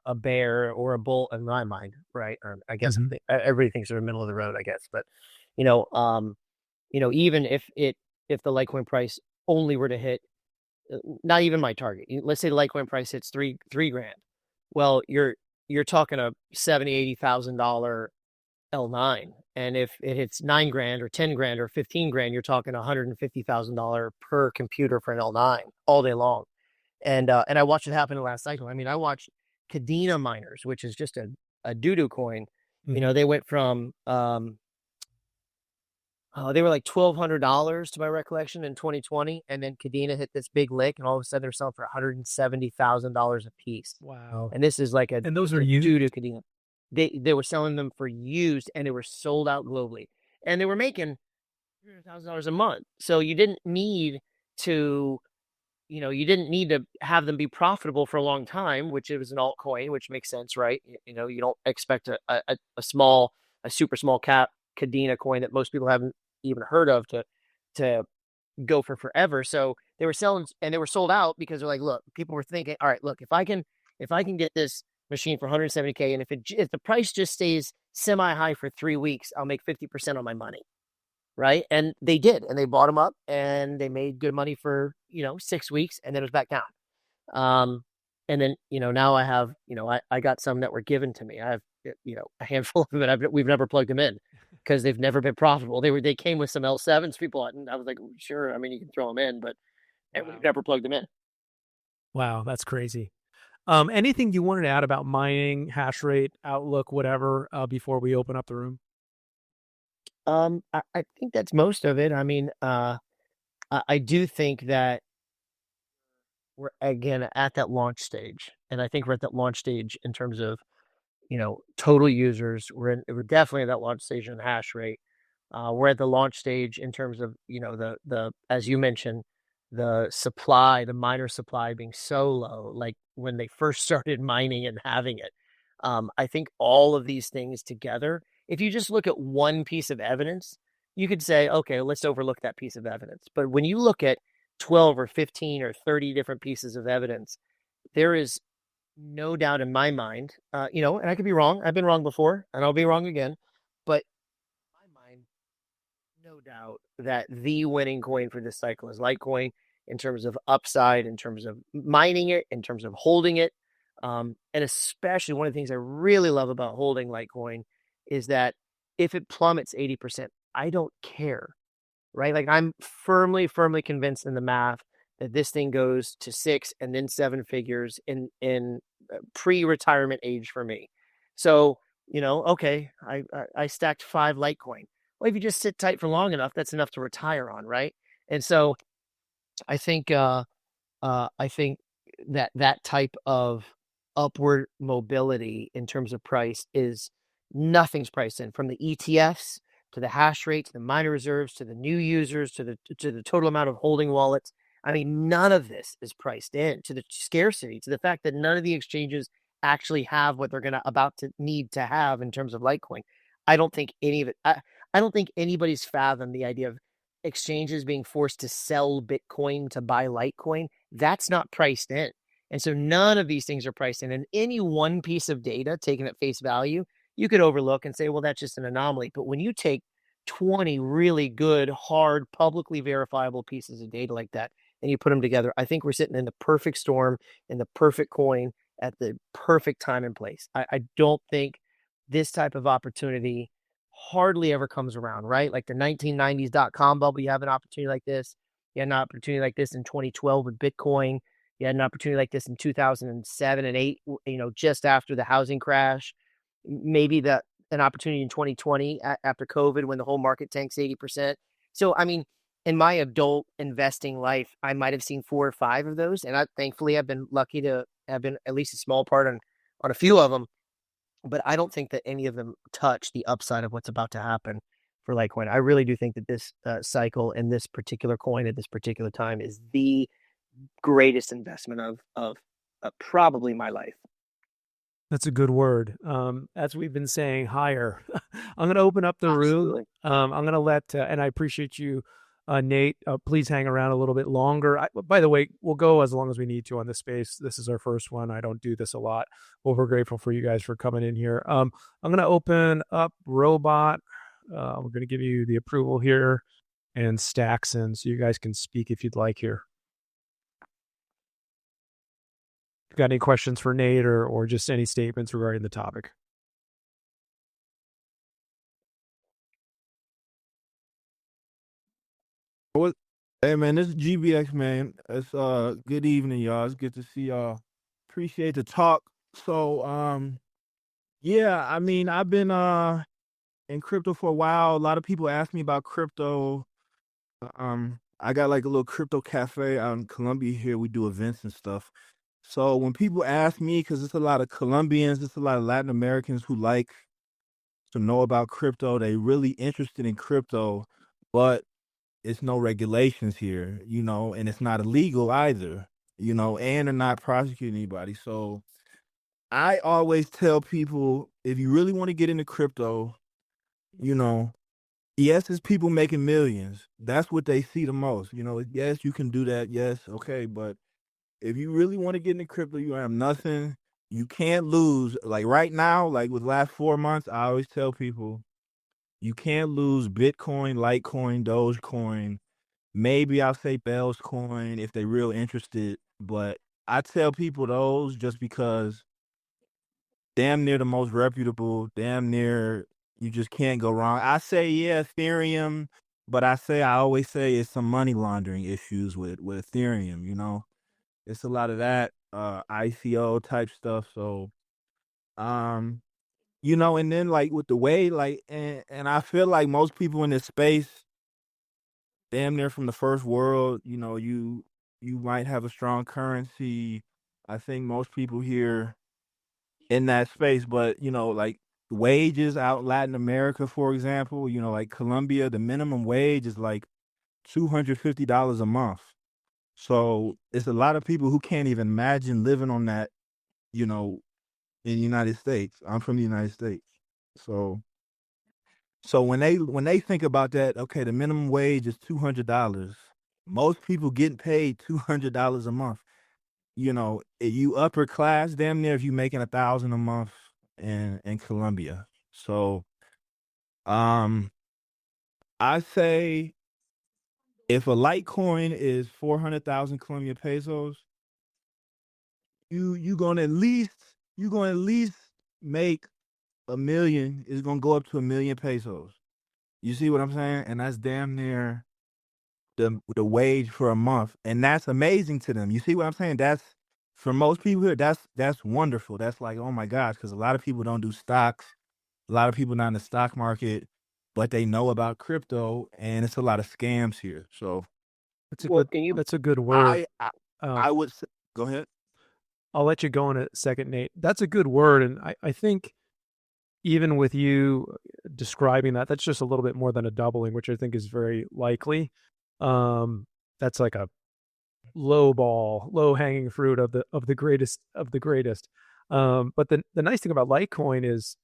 a bear or a bull in my mind, right? Or I guess everybody thinks they're middle of the road, I guess. But you know, um, even if the Litecoin price only were to hit, not even my target. Let's say the Litecoin price hits three grand. Well, you're talking a $70,000-$80,000 L9. And if it hits 9 grand or 10 grand or 15 grand, you're talking $150,000 per computer for an L9 all day long. And I watched it happen in the last cycle. I mean, I watched Kadena miners, which is just a doo-doo coin. They went from they were like $1,200 to my recollection in 2020, and then Kadena hit this big lick, and all of a sudden they're selling for $170,000 a piece. Wow! And this is like and those are used doo-doo Kadena. They were selling them for used, and they were sold out globally, and they were making $300,000 a month. So you didn't need to have them be profitable for a long time, which it was an altcoin, which makes sense, right? You don't expect a super small cap Kadena coin that most people haven't even heard of to go for forever. So they were selling, and they were sold out because they're like, look, people were thinking, all right, look, if I can get this machine for 170K, and if the price just stays semi high for 3 weeks, I'll make 50% on my money. Right. And they did, and they bought them up, and they made good money for, 6 weeks, and then it was back down. And then, now I have, I got some that were given to me. I have, a handful of them, and we've never plugged them in because they've never been profitable. They came with some L7s people, and I was like, sure. I mean, you can throw them in, but we've never plugged them in. Wow, that's crazy. Anything you wanted to add about mining, hash rate, outlook, whatever, before we open up the room? I think that's most of it. I mean, I do think that we're again at that launch stage, and I think we're at that launch stage in terms of total users. We're definitely at that launch stage in hash rate. We're at the launch stage in terms of the as you mentioned, the miner supply being so low, like when they first started mining and having it. I think all of these things together, if you just look at one piece of evidence, you could say, okay, let's overlook that piece of evidence. But when you look at 12 or 15 or 30 different pieces of evidence, there is no doubt in my mind, and I could be wrong. I've been wrong before, and I'll be wrong again. But in my mind, no doubt that the winning coin for this cycle is Litecoin. in terms of upside, in terms of mining it, in terms of holding it. And especially one of the things I really love about holding Litecoin is that if it plummets 80%, I don't care, right? Like I'm firmly convinced in the math that this thing goes to 6 and then 7 figures in pre-retirement age for me. So, okay, I stacked 5 Litecoin. Well, if you just sit tight for long enough, that's enough to retire on, right? And so I think I think that type of upward mobility in terms of price is nothing's priced in, from the ETFs to the hash rate to the miner reserves to the new users to the total amount of holding wallets. I mean, none of this is priced in, to the scarcity, to the fact that none of the exchanges actually have what they're about to need to have in terms of Litecoin. I don't think any of it. I don't think anybody's fathomed the idea of exchanges being forced to sell Bitcoin to buy Litecoin. That's not priced in. And so none of these things are priced in. And any one piece of data taken at face value, you could overlook and say, well, that's just an anomaly. But when you take 20 really good, hard, publicly verifiable pieces of data like that, and you put them together, I think we're sitting in the perfect storm, in the perfect coin, at the perfect time and place. I don't think this type of opportunity hardly ever comes around, right? Like the 1990s .com bubble, you have an opportunity like this. You had an opportunity like this in 2012 with Bitcoin. You had an opportunity like this in 2007 and 8, just after the housing crash. Maybe an opportunity in 2020 after COVID when the whole market tanks 80%. So, I mean, in my adult investing life, I might have seen 4 or 5 of those. And thankfully, I've been lucky to have been at least a small part on a few of them. But I don't think that any of them touch the upside of what's about to happen for Litecoin. I really do think that this cycle and this particular coin at this particular time is the greatest investment of probably my life. That's a good word. As we've been saying, higher. I'm going to open up the room. I'm going to let, and I appreciate you, Nate. Please hang around a little bit longer. By the way, we'll go as long as we need to on this space. This is our first one. I don't do this a lot. Well, we're grateful for you guys for coming in here. I'm going to open up Robot. We're going to give you the approval here, and Stackson, so you guys can speak if you'd like here. Got any questions for Nate or just any statements regarding the topic? Hey man, this is GBX man. It's good evening, y'all. It's good to see y'all. Appreciate the talk. So yeah, I mean I've been in crypto for a while. A lot of people ask me about crypto. I got like a little crypto cafe out in Colombia here. We do events and stuff. So when people ask me, because it's a lot of Colombians, it's a lot of Latin Americans who like to know about crypto, they really interested in crypto, but it's no regulations here, and it's not illegal either, and they're not prosecuting anybody. So I always tell people, if you really want to get into crypto, you know, yes, it's people making millions. That's what they see the most. Yes, you can do that. Yes, okay. But if you really want to get into crypto, you have nothing. You can't lose. Like right now, like with the last 4 months, I always tell people, you can't lose Bitcoin, Litecoin, Dogecoin. Maybe I'll say Bell's Coin if they're real interested, but I tell people those just because damn near the most reputable, damn near you just can't go wrong. I say yeah, Ethereum, but I always say it's some money laundering issues with Ethereum. It's a lot of that ICO type stuff. So and then like with the way like and I feel like most people in this space damn near from the first world, you might have a strong currency. I think most people here in that space, but like wages out in Latin America, for example, like Colombia, the minimum wage is like $250 a month. So it's a lot of people who can't even imagine living on that, in the United States. I'm from the United States. So when they think about that, okay, the minimum wage is $200. Most people getting paid $200 a month. You upper class, damn near if you making 1,000 a month in Colombia. So, I say if a Litecoin is 400,000 Colombian pesos, you gonna at least make a million. Is gonna go up to 1,000,000 pesos. You see what I'm saying? And that's damn near the wage for a month, and that's amazing to them. You see what I'm saying? That's for most people here. That's wonderful. That's like, oh my gosh, because a lot of people don't do stocks. A lot of people not in the stock market, but they know about crypto, and it's a lot of scams here. So That's a Well, good can you that's a good word. I I, Uh, I would say, go ahead. I'll let you go in a second, Nate. That's a good word, and I think even with you describing that, that's just a little bit more than a doubling, which I think is very likely. Um, that's like a low hanging fruit of the greatest of the greatest. But the nice thing about Litecoin is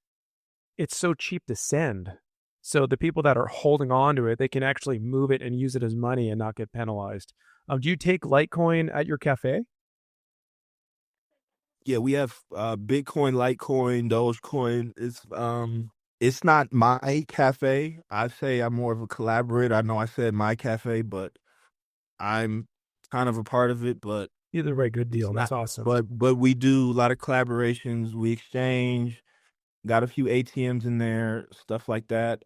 it's so cheap to send. So the people that are holding on to it, they can actually move it and use it as money and not get penalized. Do you take Litecoin at your cafe? Yeah, we have Bitcoin, Litecoin, Dogecoin. It's not my cafe. I say I'm more of a collaborator. I know I said my cafe, but I'm kind of a part of it, but Either way, good it's deal. That's not. awesome. But we do a lot of collaborations. We exchange. Got a few ATMs in there, stuff like that.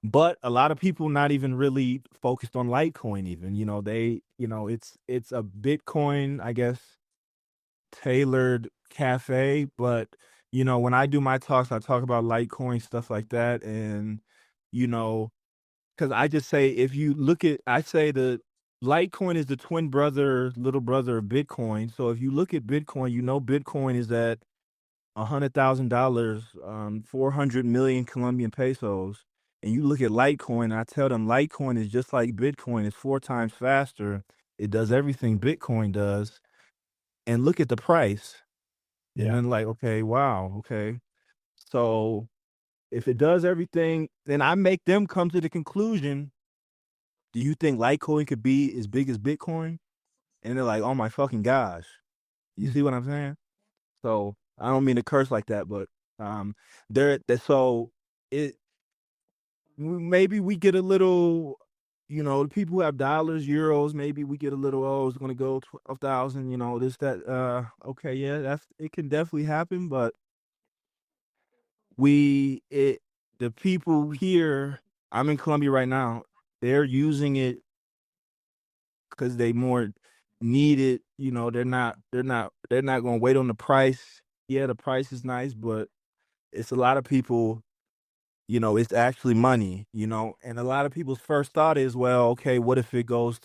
But a lot of people not even really focused on Litecoin. Even it's a Bitcoin, I guess, tailored cafe. But when I do my talks, I talk about Litecoin, stuff like that, and you know because I just say, if you look at, I say the Litecoin is the twin brother, little brother of Bitcoin. So if you look at Bitcoin, Bitcoin is at $100,000, 400 million Colombian pesos. And you look at Litecoin, I tell them Litecoin is just like Bitcoin. It's 4 times faster. It does everything Bitcoin does. And look at the price. And Yeah. then like, okay, wow, okay. So if it does everything, then I make them come to the conclusion, do you think Litecoin could be as big as Bitcoin? And they're like, oh my fucking gosh. You Mm. see what I'm saying? So I don't mean to curse like that, but so it maybe we get a little, the people who have dollars, euros, maybe we get a little, oh, it's gonna go 12,000, this, that, okay, yeah, it can definitely happen, but we it the people here, I'm in Colombia right now, they're using it because they more need it. They're not gonna wait on the price. Yeah, the price is nice, but it's a lot of people, it's actually money, and a lot of people's first thought is, well, okay, what if it goes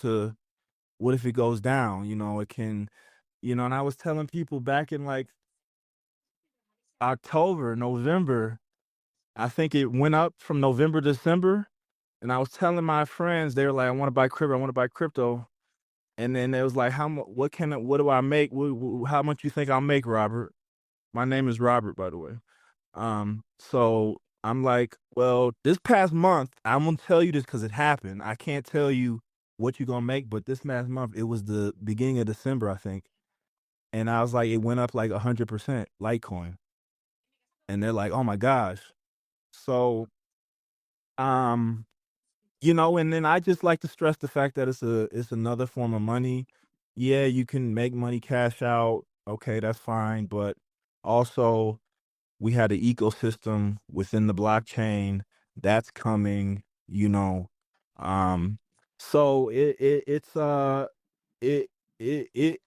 down? It can, and I was telling people back in like October, November, I think it went up from November, December. And I was telling my friends, they were like, I want to buy crypto. And then they was like, what do I make? How much you think I'll make, Robert? My name is Robert, by the way. So I'm like, well, this past month, I'm gonna tell you this because it happened. I can't tell you what you're gonna make, but this past month, it was the beginning of December, I think. And I was like, it went up like 100% Litecoin. And they're like, oh my gosh. So, um, and then I just like to stress the fact that it's another form of money. Yeah, you can make money cash out. Okay, that's fine. But also, we had an ecosystem within the blockchain that's coming, so it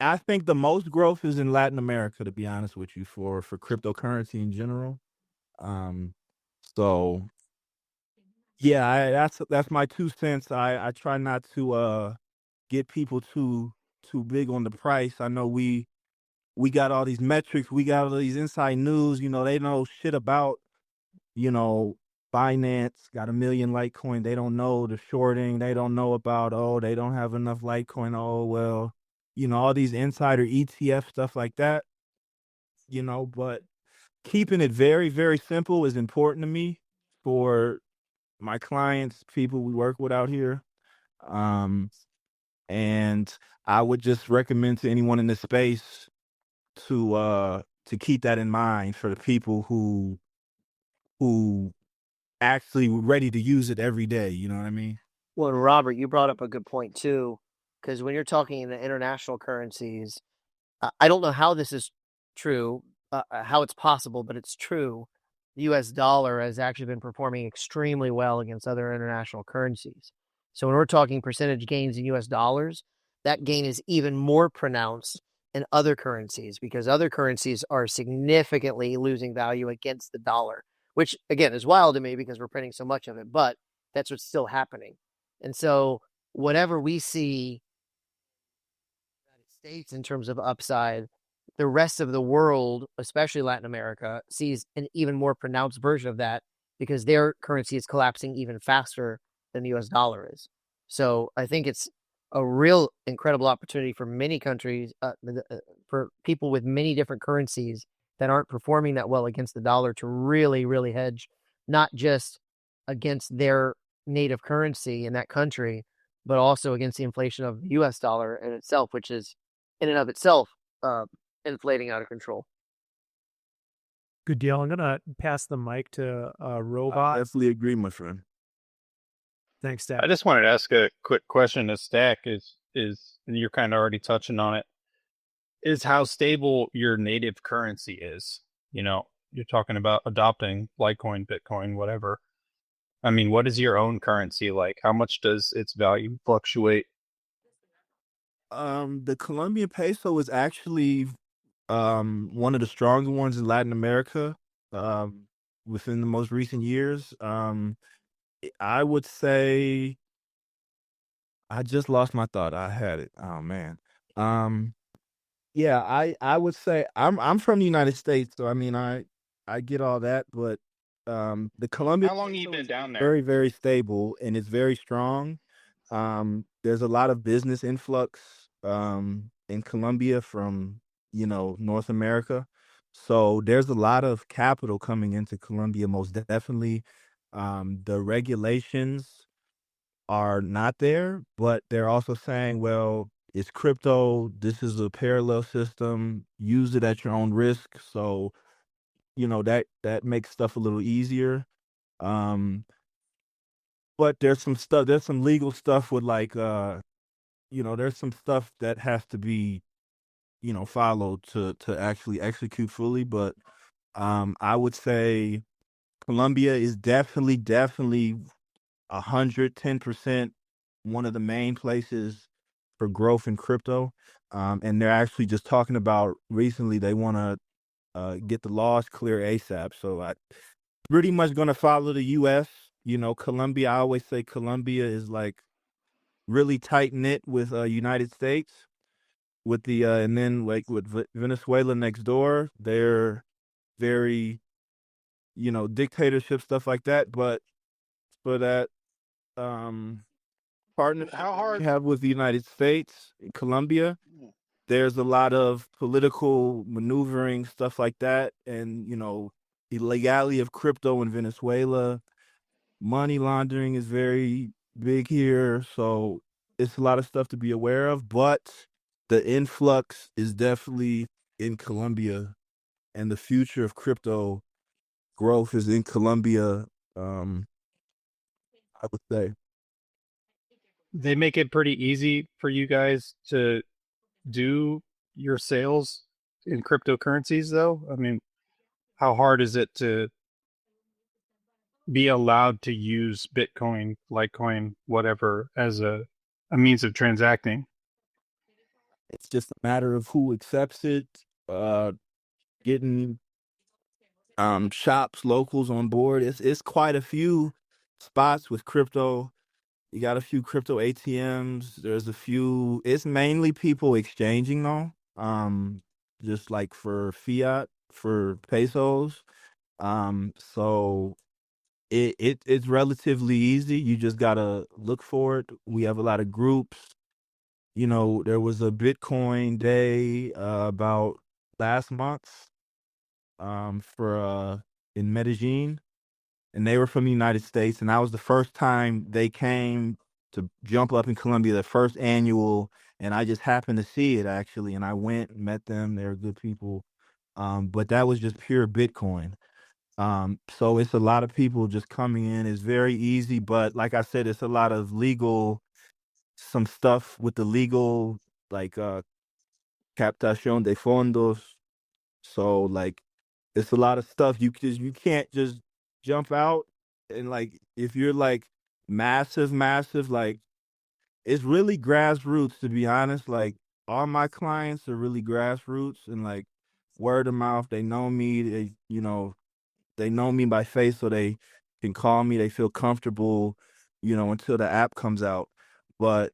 I think the most growth is in Latin America, to be honest with you, for cryptocurrency in general. Um, so yeah, that's my 2 cents. I try not to get people too big on the price. I know we got all these metrics, we got all these inside news, they know shit about, you know, Binance got 1 million Litecoin. They don't know the shorting. They don't know about, oh, they don't have enough Litecoin. Oh, well, all these insider ETF stuff like that, but keeping it very, very simple is important to me for my clients, people we work with out here. Um, and I would just recommend to anyone in this space to keep that in mind for the people who actually ready to use it every day. You know what I mean? Well, and Robert, you brought up a good point too, because when you're talking in the international currencies, I don't know how this is true, how it's possible, but it's true. The US dollar has actually been performing extremely well against other international currencies. So when we're talking percentage gains in US dollars, that gain is even more pronounced in other currencies because other currencies are significantly losing value against the dollar, which again is wild to me because we're printing so much of it, but that's what's still happening. And so whatever we see United States in terms of upside, the rest of the world, especially Latin America, sees an even more pronounced version of that because their currency is collapsing even faster than the US dollar is. So I think it's a real incredible opportunity for many countries, for people with many different currencies that aren't performing that well against the dollar to really, really hedge, not just against their native currency in that country, but also against the inflation of the US dollar in itself, which is in and of itself inflating out of control. Good deal. I'm gonna pass the mic to I Robot. definitely agree, my friend. Thanks, I Stack. just wanted to ask a quick question to Stack is and you're kind of already touching on it, is how stable your native currency is. You know, you're talking about adopting Litecoin, Bitcoin, whatever. I mean, what is your own currency like? How much does its value fluctuate? The Colombian peso is actually one of the stronger ones in Latin America within the most recent years. I would say I just lost my thought. I had it. Oh man. Yeah, I would say I'm from the United States, so I mean I get all that, but the Colombian How long have you peso been is down there? very, very stable and it's very strong. There's a lot of business influx in Colombia from, North America. So there's a lot of capital coming into Colombia, most definitely. The regulations are not there, but they're also saying, well, it's crypto. This is a parallel system. Use it at your own risk. So, that makes stuff a little easier. Um, but there's some legal stuff with like, there's some stuff that has to be, followed to actually execute fully. But I would say Colombia is definitely 110% one of the main places for growth in crypto. And they're actually just talking about recently they want to get the laws clear ASAP. So I pretty much going to follow the U.S. Colombia. I always say Colombia is like really tight knit with United States. With the and then like with Venezuela next door, they're very dictatorship stuff like that. But for that partnership How that we hard? have with the United States, Colombia, there's a lot of political maneuvering, stuff like that, and the legality of crypto in Venezuela, money laundering is very big here, so it's a lot of stuff to be aware of. But the influx is definitely in Colombia, and the future of crypto growth is in Colombia. Um, I would say. They make it pretty easy for you guys to do your sales in cryptocurrencies, though. I mean, how hard is it to be allowed to use Bitcoin, Litecoin, whatever, as a means of transacting? It's just a matter of who accepts it, getting shops, locals on board. It's quite a few spots with crypto. You got a few crypto ATMs. There's a few. It's mainly people exchanging though. Just like for fiat for pesos. So it's relatively easy. You just gotta look for it. We have a lot of groups. There was a Bitcoin day about last month for in Medellin, and they were from the United States, and that was the first time they came to jump up in Colombia, the first annual, and I just happened to see it actually, and I went and met them. They're good people, but that was just pure Bitcoin. So it's a lot of people just coming in. It's very easy, but like I said, it's a lot of some stuff with the legal, like captación de fondos. So like, it's a lot of stuff. You can't just jump out and like, if you're like massive, like, it's really grassroots, to be honest. Like, all my clients are really grassroots and like word of mouth. They know me. They know me by face, so they can call me. They feel comfortable, until the app comes out. But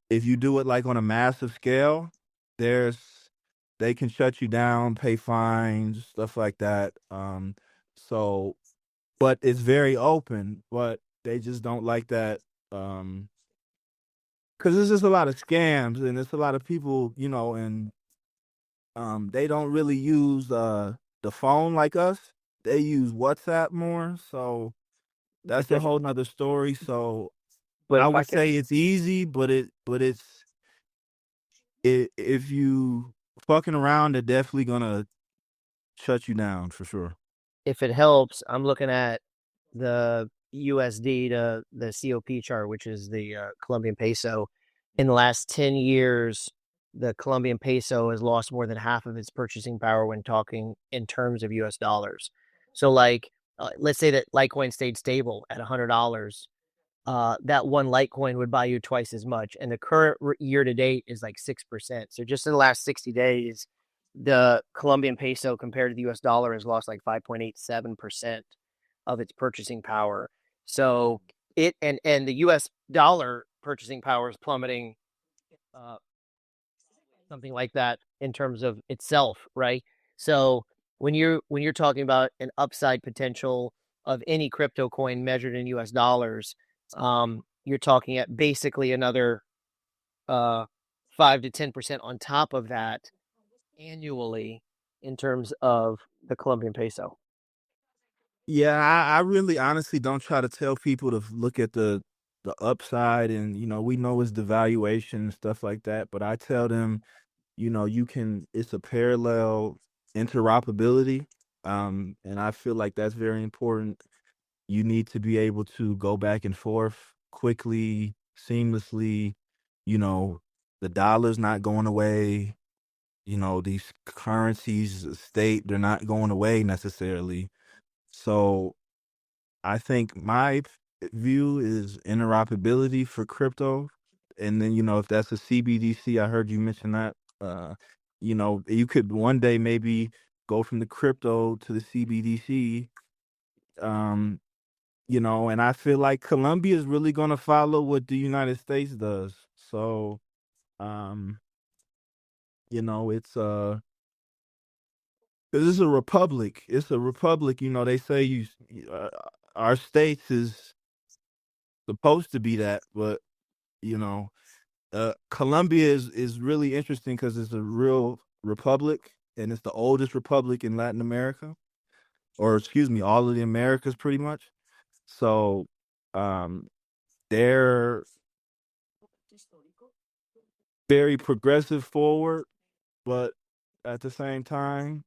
if you do it like on a massive scale, there's they can shut you down, pay fines, stuff like that. So, but it's very open, but they just don't like that. Because there's just a lot of scams and there's a lot of people, and they don't really use the phone like us. They use WhatsApp more, so that's a whole nother story. So But I if I would could, say it's easy, but if you fucking around, they're definitely gonna shut you down for sure. if it helps, I'm looking at the USD to the COP chart, which is the Colombian peso. In the last 10 years, the Colombian peso has lost more than half of its purchasing power when talking in terms of US dollars. So, like, let's say that Litecoin stayed stable at $100. That one Litecoin would buy you twice as much. And the current year to date is like 6%. So, just in the last 60 days, the Colombian peso compared to the US dollar has lost like 5.87% of its purchasing power. So and the US dollar purchasing power is plummeting something like that in terms of itself, right? So when you're talking about an upside potential of any crypto coin measured in US dollars, you're talking at basically another 5 to 10% on top of that annually in terms of the Colombian peso. Yeah, I really honestly don't try to tell people to look at the upside, and we know it's devaluation and stuff like that, but I tell them, it's a parallel interoperability. And I feel like that's very important. You need to be able to go back and forth quickly, seamlessly. You know, the dollar's not going away. These currencies, they're not going away necessarily. So I think my view is interoperability for crypto. And then, if that's a CBDC, I heard you mention that, you could one day maybe go from the crypto to the CBDC. Um, and I feel like Colombia is really going to follow what the United States does. So, um, it's 'cause it's a republic. It's a republic. They say uh, our states is supposed to be that, but you know, Colombia is really interesting because it's a real republic and it's the oldest republic in Latin America, or excuse me, all of the Americas pretty much. So, um, they're very progressive forward, but at the same time,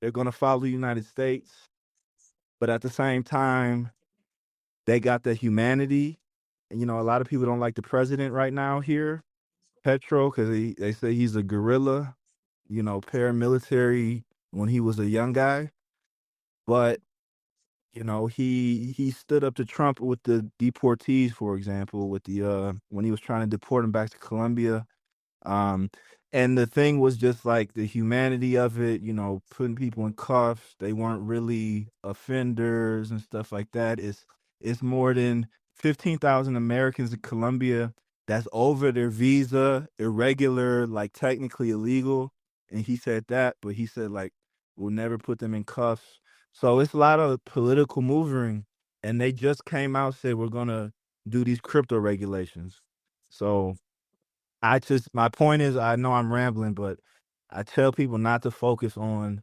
they're going to follow the United States. But at the same time, they got the humanity. And, a lot of people don't like the president right now here, Petro, because they say he's a guerrilla, paramilitary when he was a young guy. But, he stood up to Trump with the deportees, for example, with the when he was trying to deport him back to Colombia. Um, and the thing was just like the humanity of it, putting people in cuffs. They weren't really offenders and stuff like that. It's more than 15,000 Americans in Colombia that's over their visa, irregular, like technically illegal. And he said that, but he said like we'll never put them in cuffs. So it's a lot of political maneuvering, and they just came out said we're gonna do these crypto regulations. So my point is, I know I'm rambling, but I tell people not to focus on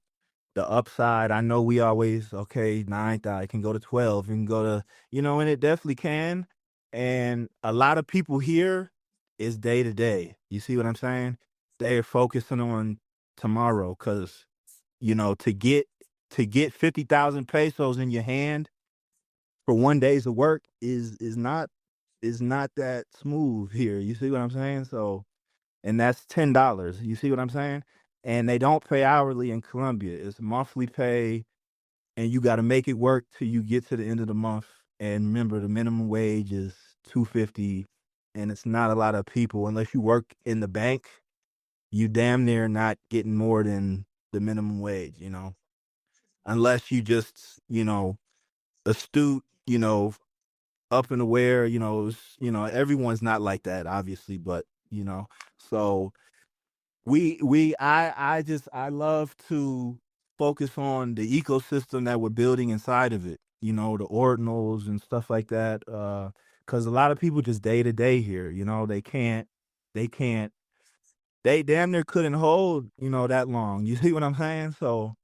the upside. I know we always, okay, ninth, it can go to 12, it can go to, and it definitely can. And a lot of people here is day to day. You see what I'm saying? They're focusing on tomorrow because, to get to get 50,000 pesos in your hand for 1 day's of work is not that smooth here. You see what I'm saying? So, and that's $10. You see what I'm saying? And they don't pay hourly in Colombia. It's monthly pay, and you got to make it work till you get to the end of the month. And remember, the minimum wage is $2.50, and it's not a lot of people unless you work in the bank. You damn near not getting more than the minimum wage, unless you just, astute, up and aware, everyone's not like that, obviously, but, so I love to focus on the ecosystem that we're building inside of it, the ordinals and stuff like that. Cause a lot of people just day to day here, they can't, they damn near couldn't hold, that long. You see what I'm saying? So,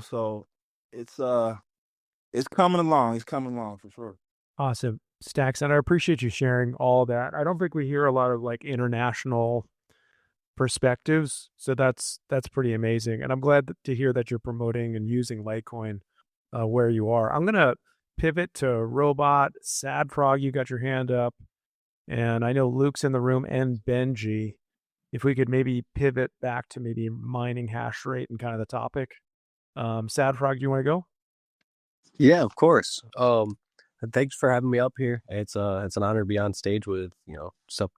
so it's coming along. It's coming along for sure. Awesome. Stacks, and I appreciate you sharing all that. I don't think we hear a lot of like international perspectives, so that's pretty amazing. And I'm glad to hear that you're promoting and using Litecoin where you are. I'm gonna pivot to Robot. Sad Frog, you got your hand up, and I know Luke's in the room and Benji. If we could maybe pivot back to maybe mining hash rate and kind of the topic. Sad Frog, do you want to go? Yeah, of course. Thanks for having me up here. It's an honor to be on stage with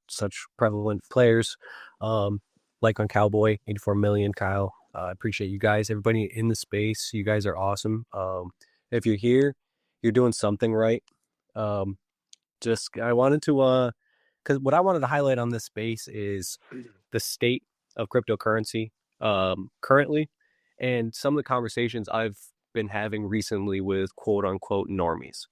such prevalent players, like on Cowboy 84 million, Kyle. I appreciate you guys, everybody in the space. You guys are awesome. If you're here, you're doing something right. I wanted to because what I wanted to highlight on this space is the state of cryptocurrency currently, and some of the conversations I've been having recently with quote unquote normies.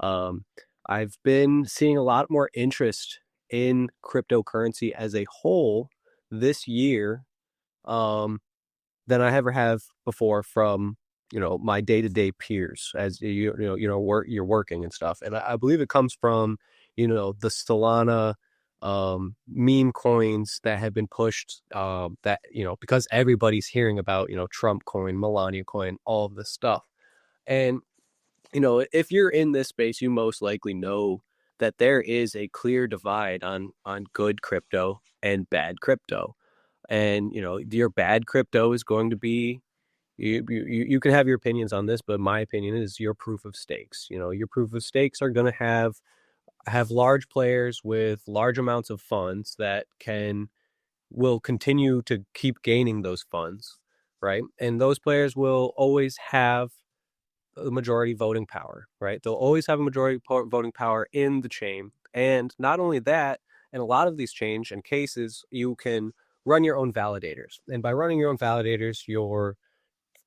I've been seeing a lot more interest in cryptocurrency as a whole this year than I ever have before from my day-to-day peers as you're working and stuff. And I believe it comes from the Solana meme coins that have been pushed that because everybody's hearing about Trump coin, Melania coin, all of this stuff. And if you're in this space, you most likely know that there is a clear divide on good crypto and bad crypto. And your bad crypto is going to be you can have your opinions on this, but my opinion is your proof of stakes. Your proof of stakes are going to have large players with large amounts of funds that will continue to keep gaining those funds, right? And those players will always have a majority voting power, right? They'll always have a majority voting power in the chain. And not only that, in a lot of these chains and cases, you can run your own validators. And by running your own validators, you're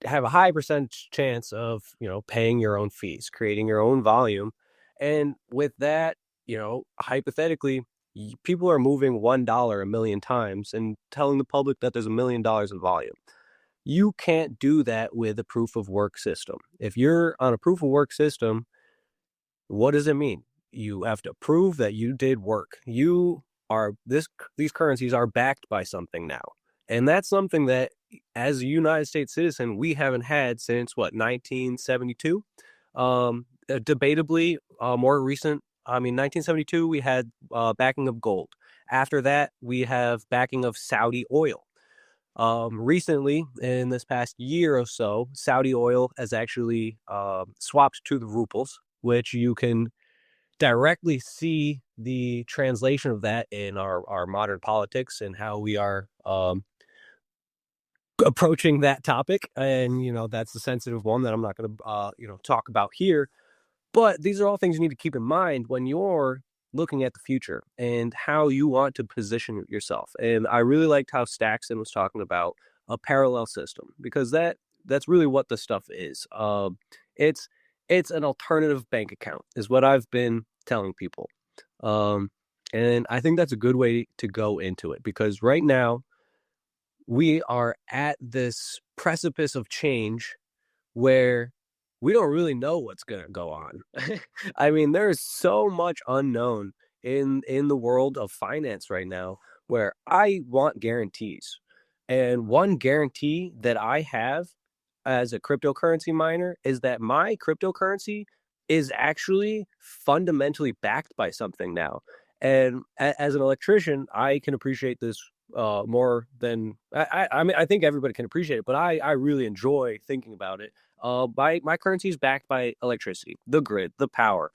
have a high percentage chance of paying your own fees, creating your own volume. And with that, hypothetically, people are moving $1 a million times and telling the public that there's $1 million in volume. You can't do that with a proof of work system. If you're on a proof of work system, what does it mean? You have to prove that you did work. These currencies are backed by something now. And that's something that as a United States citizen, we haven't had since 1972. Debatably more recent. 1972, we had backing of gold. After that, we have backing of Saudi oil. Recently, in this past year or so, Saudi oil has actually swapped to the rubles, which you can directly see the translation of that in our modern politics and how we are approaching that topic. And, that's the sensitive one that I'm not going to, talk about here. But these are all things you need to keep in mind when you're looking at the future and how you want to position yourself. And I really liked how Stackson was talking about a parallel system, because that's really what the stuff is. It's an alternative bank account is what I've been telling people. And I think that's a good way to go into it, because right now we are at this precipice of change where we don't really know what's going to go on. I mean, there's so much unknown in the world of finance right now, where I want guarantees. And one guarantee that I have as a cryptocurrency miner is that my cryptocurrency is actually fundamentally backed by something now. And as an electrician, I can appreciate this more than I mean, I think everybody can appreciate it, but I really enjoy thinking about it. My currency is backed by electricity, the grid, the power,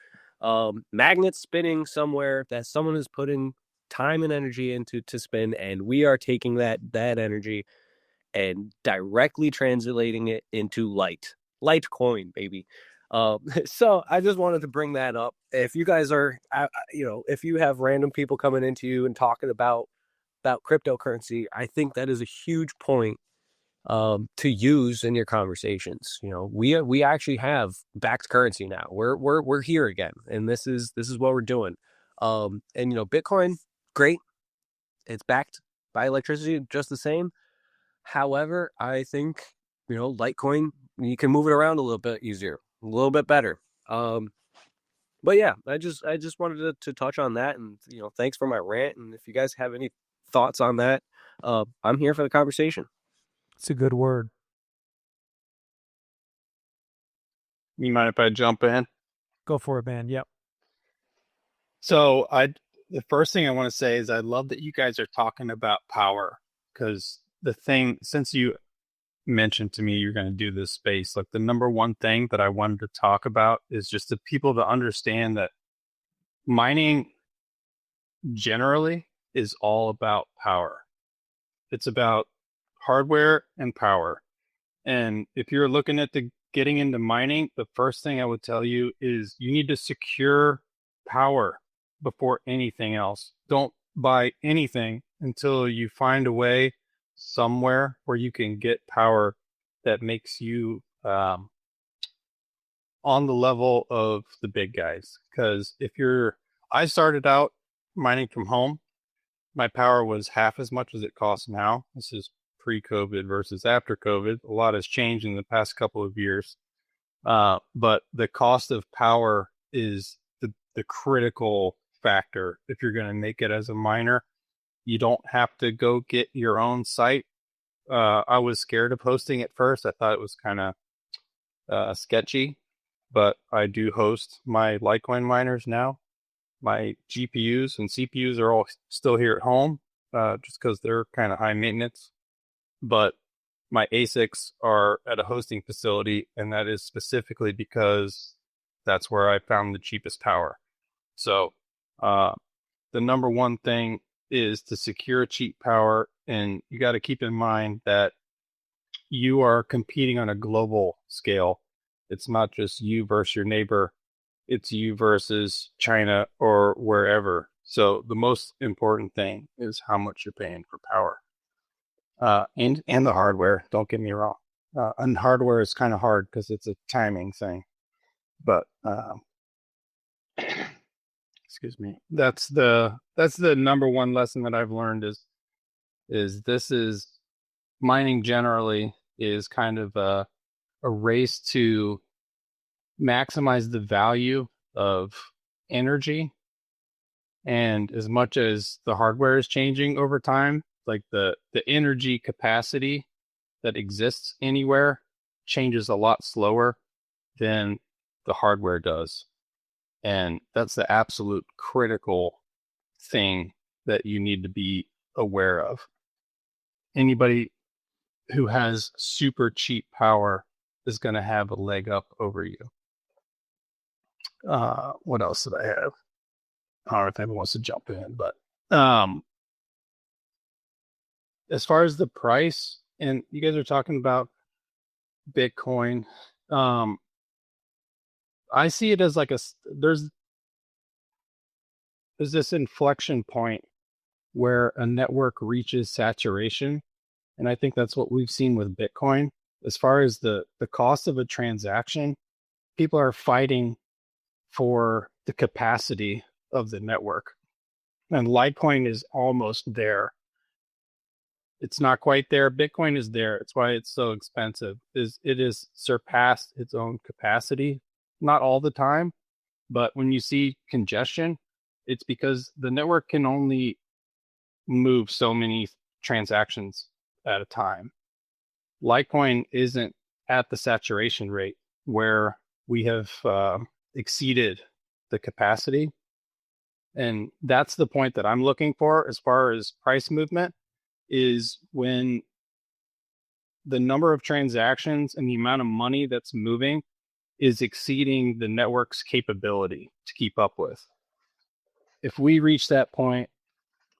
magnets spinning somewhere that someone is putting time and energy into to spin, and we are taking that energy and directly translating it into Litecoin, baby. So I just wanted to bring that up. If you guys are, if you have random people coming into you and talking about cryptocurrency, I think that is a huge point to use in your conversations. We actually have backed currency now. We're here again, and this is what we're doing. And Bitcoin, great. It's backed by electricity just the same. However, I think, Litecoin, you can move it around a little bit easier, a little bit better. But yeah, I just wanted to touch on that, and thanks for my rant. And if you guys have any thoughts on that, I'm here for the conversation. It's a good word. You mind if I jump in? Go for it, man. Yep. So the first thing I want to say is I love that you guys are talking about power, because since you mentioned to me you're going to do this space, like the number one thing that I wanted to talk about is just the people to understand that mining generally is all about power. It's about hardware and power. And if you're looking at getting into mining, the first thing I would tell you is you need to secure power before anything else. Don't buy anything until you find a way somewhere where you can get power that makes you on the level of the big guys. Because I started out mining from home. My power was half as much as it costs now. This is pre-COVID versus after COVID. A lot has changed in the past couple of years. But the cost of power is the critical factor if you're going to make it as a miner. You don't have to go get your own site. I was scared of hosting at first. I thought it was kind of sketchy, but I do host my Litecoin miners now. My GPUs and CPUs are all still here at home, just because they're kind of high maintenance. But my ASICs are at a hosting facility, and that is specifically because that's where I found the cheapest power. So the number one thing is to secure cheap power, and you got to keep in mind that you are competing on a global scale. It's not just you versus your neighbor. It's you versus China or wherever. So the most important thing is how much you're paying for power. And the hardware, don't get me wrong. And hardware is kind of hard because it's a timing thing. But excuse me. That's the number one lesson that I've learned is mining generally is kind of a race to maximize the value of energy. And as much as the hardware is changing over time, like the energy capacity that exists anywhere changes a lot slower than the hardware does. And that's the absolute critical thing that you need to be aware of. Anybody who has super cheap power is going to have a leg up over you. What else did I have? I don't know if anyone wants to jump in, but as far as the price, and you guys are talking about Bitcoin, I see it as like there's this inflection point where a network reaches saturation. And I think that's what we've seen with Bitcoin. As far as the cost of a transaction, people are fighting for the capacity of the network. And Litecoin is almost there. It's not quite there. Bitcoin is there. It's why it's so expensive. It has surpassed its own capacity. Not all the time, but when you see congestion, it's because the network can only move so many transactions at a time. Litecoin isn't at the saturation rate where we have exceeded the capacity. And that's the point that I'm looking for as far as price movement, is when the number of transactions and the amount of money that's moving is exceeding the network's capability to keep up with. If we reach that point,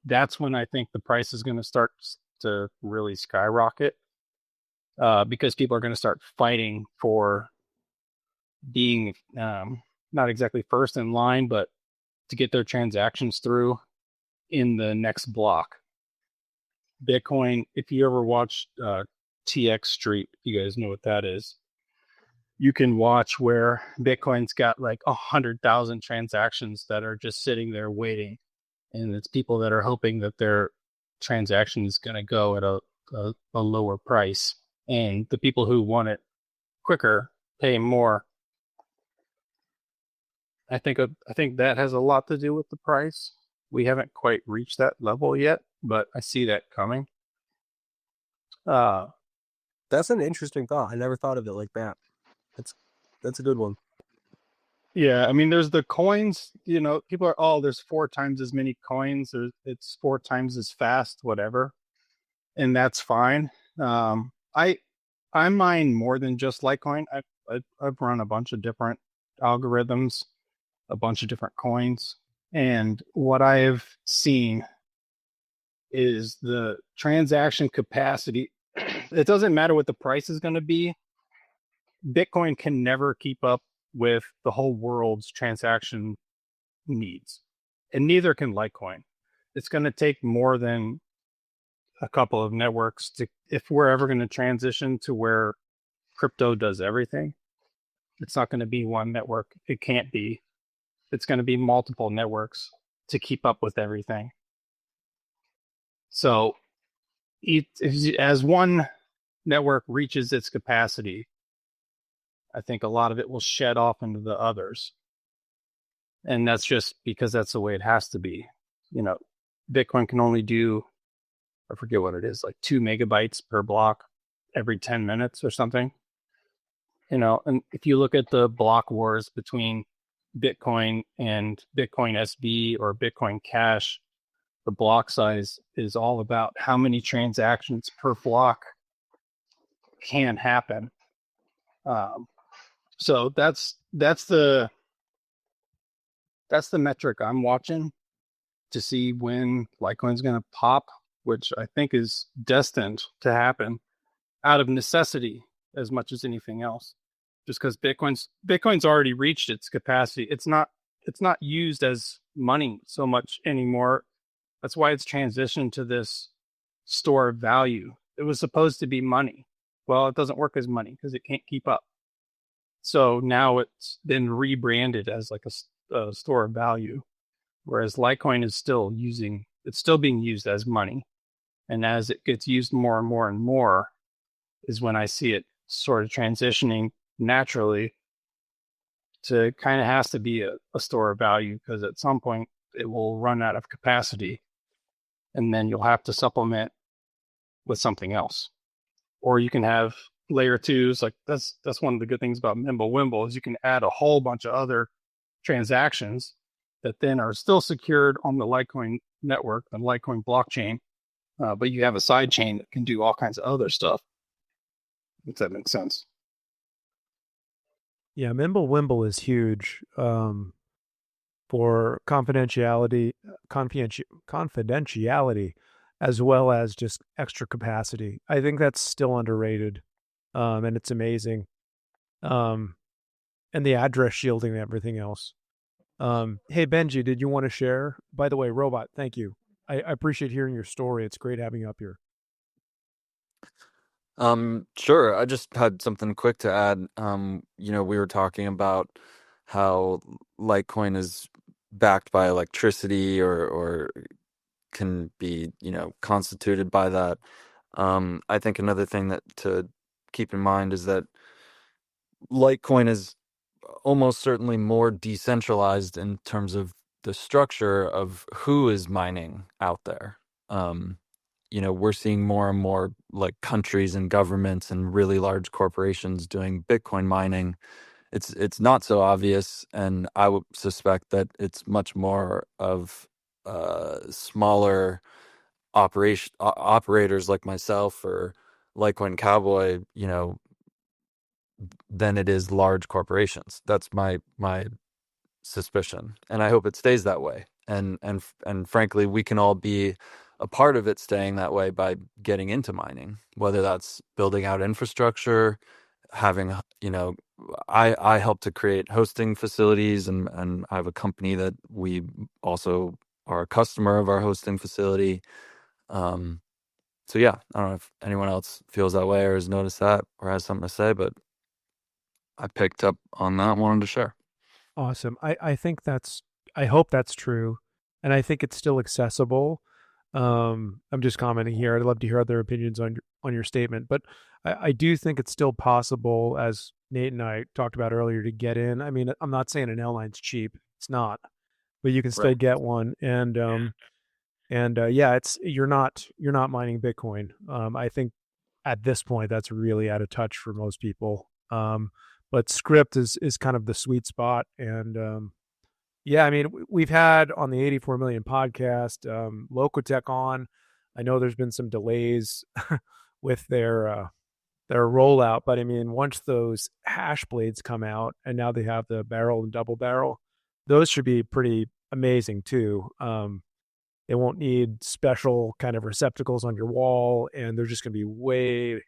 that's when I think the price is going to start to really skyrocket, because people are going to start fighting for being not exactly first in line, but to get their transactions through in the next block. Bitcoin, if you ever watched TX Street, you guys know what that is. You can watch where Bitcoin's got like 100,000 transactions that are just sitting there waiting. And it's people that are hoping that their transaction is going to go at a lower price. And the people who want it quicker pay more. I think that has a lot to do with the price. We haven't quite reached that level yet, but I see that coming. That's an interesting thought. I never thought of it like that. That's a good one. Yeah, I mean, there's the coins, people are, oh, there's 4 times as many coins, it's 4 times as fast, whatever. And that's fine. I mine more than just Litecoin. I've run a bunch of different algorithms, a bunch of different coins. And what I've seen is the transaction capacity. It doesn't matter what the price is going to be. Bitcoin can never keep up with the whole world's transaction needs, and neither can Litecoin. It's going to take more than a couple of networks if we're ever going to transition to where crypto does everything. It's not going to be one network. It can't be. It's going to be multiple networks to keep up with everything. So as one network reaches its capacity, I think a lot of it will shed off into the others. And that's just because that's the way it has to be. Bitcoin can only do, I forget what it is, like 2 megabytes per block every 10 minutes or something. And if you look at the block wars between Bitcoin and Bitcoin SB or Bitcoin Cash, the block size is all about how many transactions per block can happen. So that's the metric I'm watching to see when Litecoin's going to pop, which I think is destined to happen out of necessity as much as anything else. Just because Bitcoin's already reached its capacity. It's not used as money so much anymore. That's why it's transitioned to this store of value. It was supposed to be money. Well, it doesn't work as money because it can't keep up. So now it's been rebranded as like a store of value, whereas Litecoin is still being used as money. And as it gets used more and more and more is when I see it sort of transitioning naturally to kind of has to be a store of value, because at some point it will run out of capacity and then you'll have to supplement with something else. Or you can have layer 2s, like that's one of the good things about Mimblewimble is you can add a whole bunch of other transactions that then are still secured on the Litecoin network, the Litecoin blockchain, but you have a side chain that can do all kinds of other stuff. If that makes sense. Yeah, Mimblewimble is huge for confidentiality, as well as just extra capacity. I think that's still underrated, and it's amazing. And the address shielding and everything else. Hey, Benji, did you want to share? By the way, Robot, thank you. I appreciate hearing your story. It's great having you up here. Sure. I just had something quick to add. We were talking about how Litecoin is backed by electricity or can be, constituted by that. I think another thing that to keep in mind is that Litecoin is almost certainly more decentralized in terms of the structure of who is mining out there. we're seeing more and more like countries and governments and really large corporations doing Bitcoin mining. It's not so obvious, and I would suspect that it's much more of smaller operators like myself or Litecoin Cowboy, than it is large corporations. That's my suspicion, and I hope it stays that way. And frankly, we can all be a part of it staying that way by getting into mining, whether that's building out infrastructure, having, I help to create hosting facilities, and I have a company that we also are a customer of our hosting facility. So yeah, I don't know if anyone else feels that way or has noticed that or has something to say, but I picked up on that, wanted to share. Awesome. I hope that's true. And I think it's still accessible. I'm just commenting here. I'd love to hear other opinions on your statement, but I do think it's still possible, as Nate and I talked about earlier, to get in. I mean, I'm not saying an L9's cheap. It's not, but you can still get one. And yeah, you're not mining Bitcoin. I think at this point that's really out of touch for most people. But SCRYPT is kind of the sweet spot. And yeah, I mean, we've had on the 84 Million podcast, Locotech on. I know there's been some delays with their rollout, but I mean, once those hash blades come out and now they have the barrel and double barrel, those should be pretty amazing too. They won't need special kind of receptacles on your wall, and they're just going to be way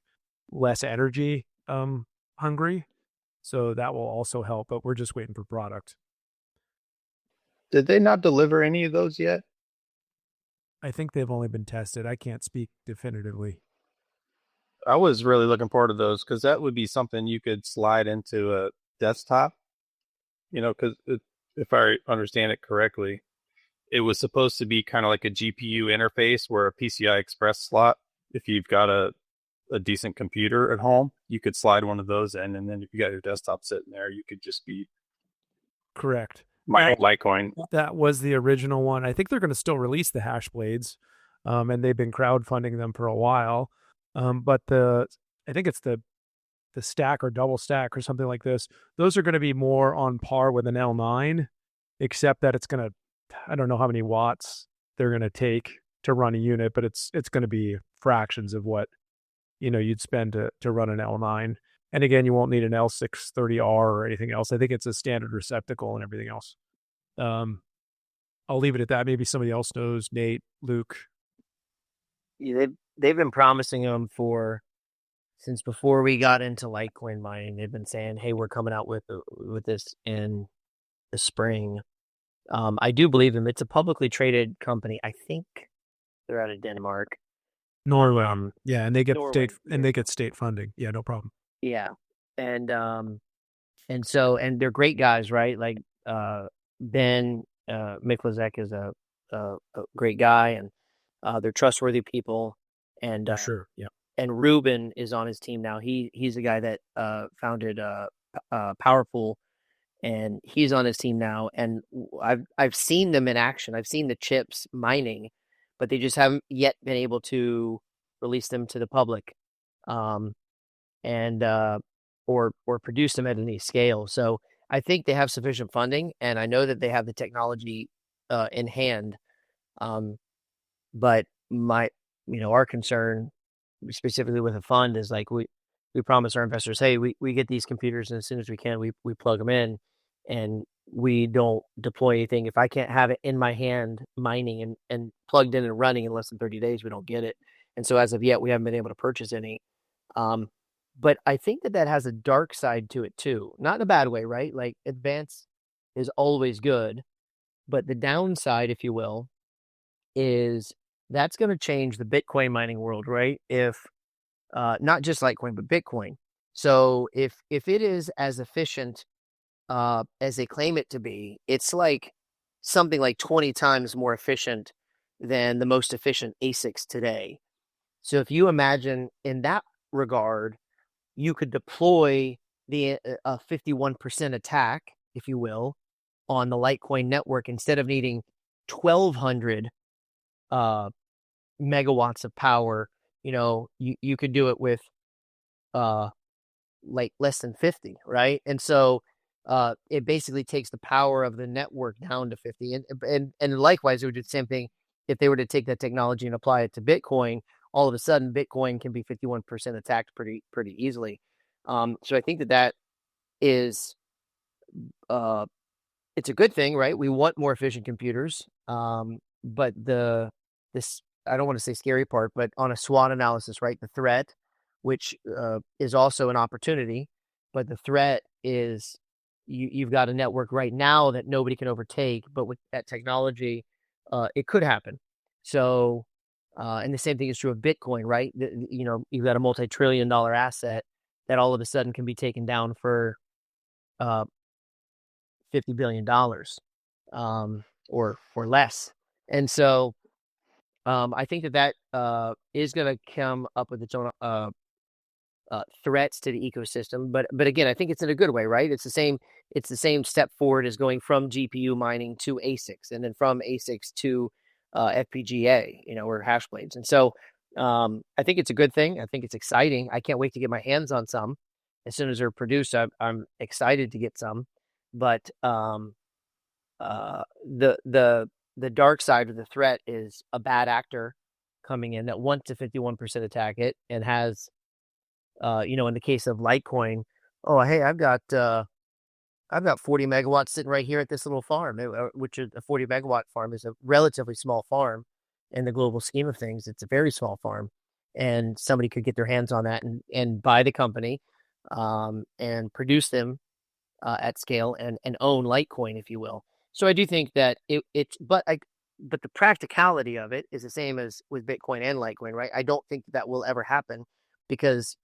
less energy hungry. So that will also help, but we're just waiting for product. Did they not deliver any of those yet? I think they've only been tested. I can't speak definitively. I was really looking forward to those because that would be something you could slide into a desktop, because if I understand it correctly, it was supposed to be kind of like a GPU interface where a PCI Express slot, if you've got a decent computer at home, you could slide one of those in, and then if you got your desktop sitting there, you could just be correct. My Litecoin. That was the original one. I think they're going to still release the hash blades, and they've been crowdfunding them for a while. But I think it's the stack or double stack or something like this. Those are going to be more on par with an L9, except that it's going to, I don't know how many watts they're going to take to run a unit, but it's going to be fractions of what you'd spend to run an L9. And again, you won't need an L630R or anything else. I think it's a standard receptacle and everything else. I'll leave it at that. Maybe somebody else knows. Nate, Luke. Yeah, they've been promising them since before we got into Litecoin mining. They've been saying, "Hey, we're coming out with this in the spring." I do believe them. It's a publicly traded company. I think they're out of Denmark. Norway. Yeah, and they get state funding. Yeah, no problem. Yeah. And they're great guys, right? Like Ben Miklazek is a great guy, and they're trustworthy people. And for sure. Yeah. And Ruben is on his team now. He's a guy that founded POWERPOOL, and he's on his team now. And I've seen them in action. I've seen the chips mining, but they just haven't yet been able to release them to the public, or produce them at any scale. So I think they have sufficient funding, and I know that they have the technology in hand. But our concern, specifically with a fund, is like we promise our investors, hey, we get these computers, and as soon as we can, we plug them in, and we don't deploy anything. If I can't have it in my hand mining and plugged in and running in less than 30 days, we don't get it. And so as of yet, we haven't been able to purchase any. But I think that has a dark side to it too. Not in a bad way, right? Like advance is always good, but the downside, if you will, is that's going to change the Bitcoin mining world, right? If not just Litecoin, but Bitcoin. So if it is as efficient as they claim it to be, it's like something like 20 times more efficient than the most efficient ASICs today. So if you imagine in that regard, you could deploy the 51% attack, if you will, on the Litecoin network instead of needing 1,200 megawatts of power, you could do it with like less than 50, right? And so it basically takes the power of the network down to 50. And likewise, it would do the same thing if they were to take that technology and apply it to Bitcoin. All of a sudden, Bitcoin can be 51% attacked pretty so I think that is it's a good thing, right? We want more efficient computers. But this I don't want to say scary part, but on a SWOT analysis, right? The threat, which is also an opportunity, but the threat is you've got a network right now that nobody can overtake, but with that technology, it could happen. So, and the same thing is true of Bitcoin, right? You've got a multi-trillion-dollar asset that all of a sudden can be taken down for $50 billion, or less. And so I think that is going to come up with its own threats to the ecosystem. But again, I think it's in a good way, right? It's the same step forward as going from GPU mining to ASICs, and then from ASICs to FPGA, or hash blades. And so I think it's a good thing. I think it's exciting. I can't wait to get my hands on some. As soon as they're produced, I'm excited to get some. But the dark side of the threat is a bad actor coming in that wants to 51% attack it and has, in the case of Litecoin, oh, hey, I've got 40 megawatts sitting right here at this little farm, which is a 40 megawatt farm is a relatively small farm in the global scheme of things. It's a very small farm, and somebody could get their hands on that and buy the company, and produce them at scale and own Litecoin, if you will. So I do think that but the practicality of it is the same as with Bitcoin and Litecoin, right? I don't think that will ever happen because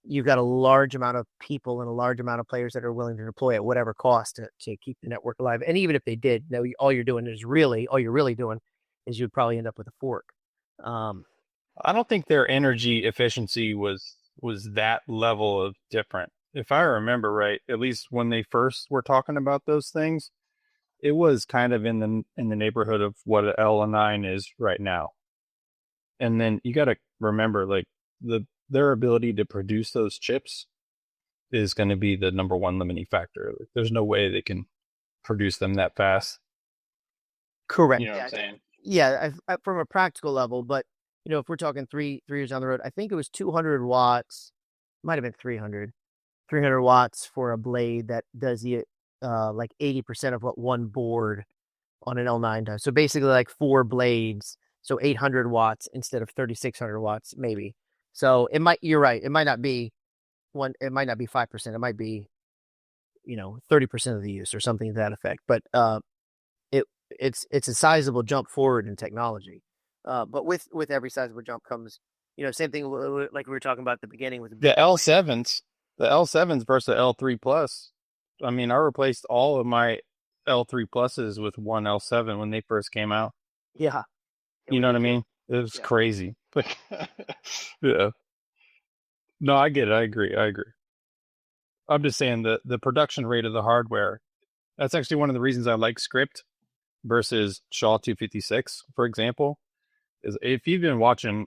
you've got a large amount of people and a large amount of players that are willing to deploy at whatever cost to keep the network alive. And even if they did, all you're really doing is you'd probably end up with a fork. I don't think their energy efficiency was that level of different. If I remember right, at least when they first were talking about those things, it was kind of in the neighborhood of what an L9 is right now. And then you got to remember, like, their ability to produce those chips is going to be the number one limiting factor. There's no way they can produce them that fast. Correct. You know what I'm saying? Yeah, from a practical level, but if we're talking three years down the road, I think it was 200 watts, might have been 300 watts for a blade that does the like 80% of what one board on an L9 does. So basically like 4 blades, so 800 watts instead of 3,600 watts, maybe. So you're right. It might not be 5%. It might be, 30% of the use or something to that effect. But it's a sizable jump forward in technology. But with every sizable jump comes, same thing like we were talking about at the beginning with the L7s. The L7s versus the L3 Plus. I mean, I replaced all of my L3 Pluses with one L7 when they first came out. Yeah. You know what I mean? It was crazy. Yeah. No, I get it. I agree. I'm just saying the production rate of the hardware, that's actually one of the reasons I like SCRYPT versus SHA-256, for example, is if you've been watching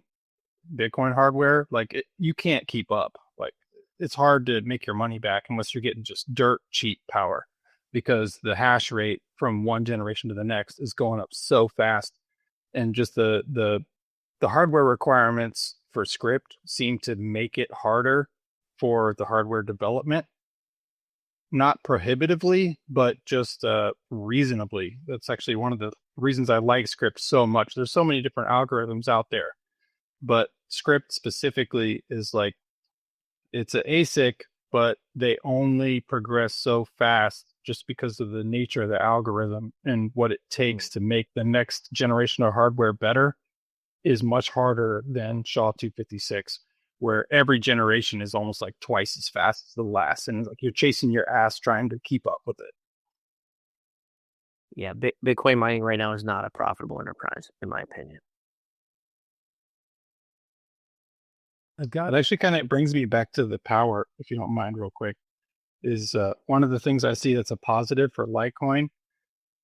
Bitcoin hardware, like you can't keep up. Like, it's hard to make your money back unless you're getting just dirt cheap power, because the hash rate from one generation to the next is going up so fast. And just the hardware requirements for SCRYPT seem to make it harder for the hardware development. Not prohibitively, but just reasonably. That's actually one of the reasons I like SCRYPT so much. There's so many different algorithms out there, but SCRYPT specifically is like, it's an ASIC, but they only progress so fast just because of the nature of the algorithm, and what it takes to make the next generation of hardware better is much harder than SHA-256, where every generation is almost like twice as fast as the last, and like you're chasing your ass trying to keep up with it. Yeah, Bitcoin mining right now is not a profitable enterprise, in my opinion. It actually kind of brings me back to the power, if you don't mind, real quick. Is one of the things I see that's a positive for Litecoin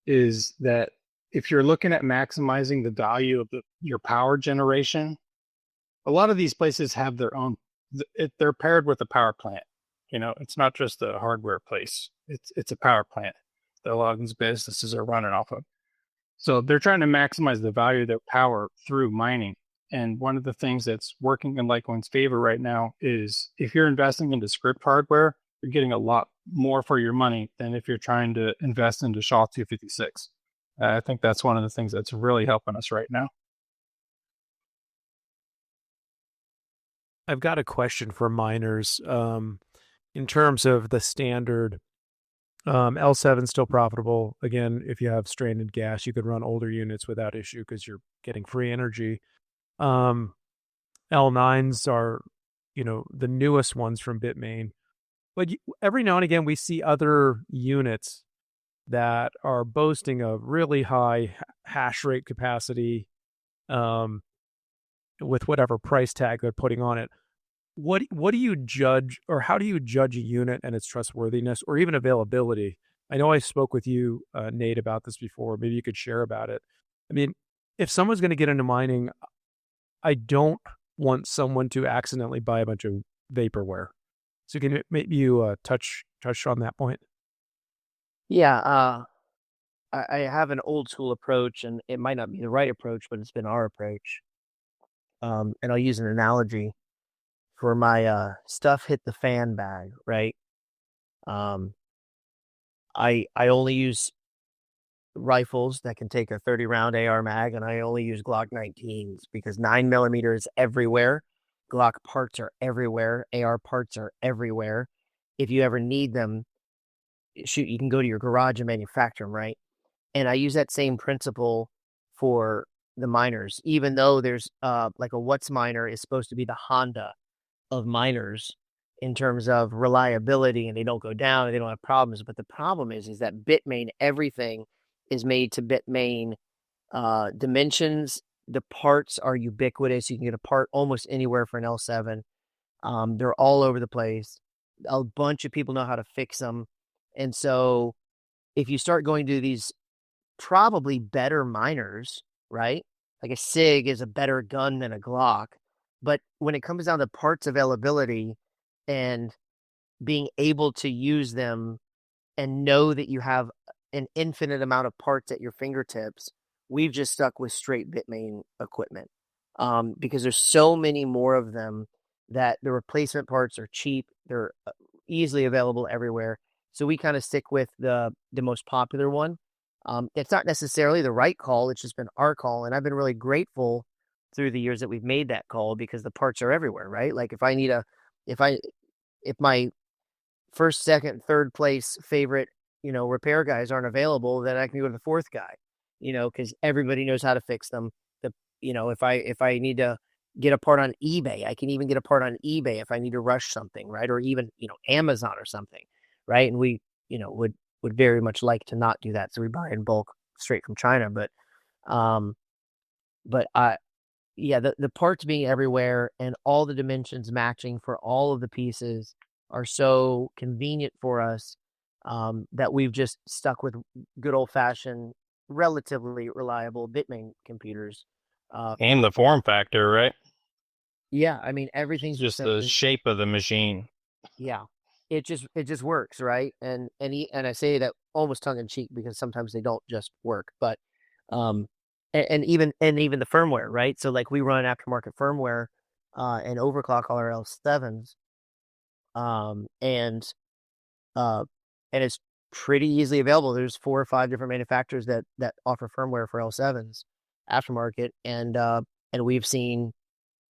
is that if you're looking at maximizing the value of your power generation, a lot of these places have their own. They're paired with a power plant. It's not just a hardware place. It's a power plant that a lot of these businesses are running off of. So they're trying to maximize the value of their power through mining. And one of the things that's working in Litecoin's favor right now is if you're investing into SCRYPT hardware, you're getting a lot more for your money than if you're trying to invest into SHA-256. I think that's one of the things that's really helping us right now. I've got a question for miners. In terms of the standard, L7 still profitable. Again, if you have stranded gas, you could run older units without issue because you're getting free energy. L9s are, the newest ones from Bitmain. But every now and again, we see other units that are boasting a really high hash rate capacity with whatever price tag they're putting on it. What do you judge, or how do you judge a unit and its trustworthiness or even availability? I know I spoke with you, Nate, about this before. Maybe you could share about it. I mean, if someone's going to get into mining, I don't want someone to accidentally buy a bunch of vaporware. So can maybe you touch on that point? Yeah, I have an old school approach, and it might not be the right approach, but it's been our approach. And I'll use an analogy for my stuff hit the fan bag, right? I only use rifles that can take a 30-round AR mag, and I only use Glock 19s because 9mm is everywhere. Glock parts are everywhere. AR parts are everywhere. If you ever need them, shoot, you can go to your garage and manufacture them, right? And I use that same principle for the miners, even though there's like a What's miner is supposed to be the Honda of miners in terms of reliability, and they don't go down and they don't have problems. But the problem is that Bitmain, everything is made to Bitmain dimensions. The parts are ubiquitous. You can get a part almost anywhere for an L7. They're all over the place. A bunch of people know how to fix them. And so if you start going to these probably better miners, right? Like a SIG is a better gun than a Glock. But when it comes down to parts availability and being able to use them and know that you have an infinite amount of parts at your fingertips, we've just stuck with straight Bitmain equipment because there's so many more of them that the replacement parts are cheap. They're easily available everywhere. So we kind of stick with the most popular one. It's not necessarily the right call. It's just been our call. And I've been really grateful through the years that we've made that call because the parts are everywhere, right? Like if my first, second, third place favorite, repair guys aren't available, then I can go to the fourth guy, because everybody knows how to fix them. If I need to get a part on eBay, I can even get a part on eBay if I need to rush something, right? Or even, Amazon or something, right? And we, would very much like to not do that. So we buy in bulk straight from China. But the parts being everywhere and all the dimensions matching for all of the pieces are so convenient for us that we've just stuck with good old fashioned, relatively reliable Bitmain computers. And the form factor, right? Yeah, I mean everything's just the shape of the machine. Yeah, it just works, right? And I say that almost tongue in cheek because sometimes they don't just work, but and even the firmware, right? So like we run aftermarket firmware and overclock all our L7s, and it's pretty easily available. There's 4 or 5 different manufacturers that offer firmware for L7s aftermarket, and we've seen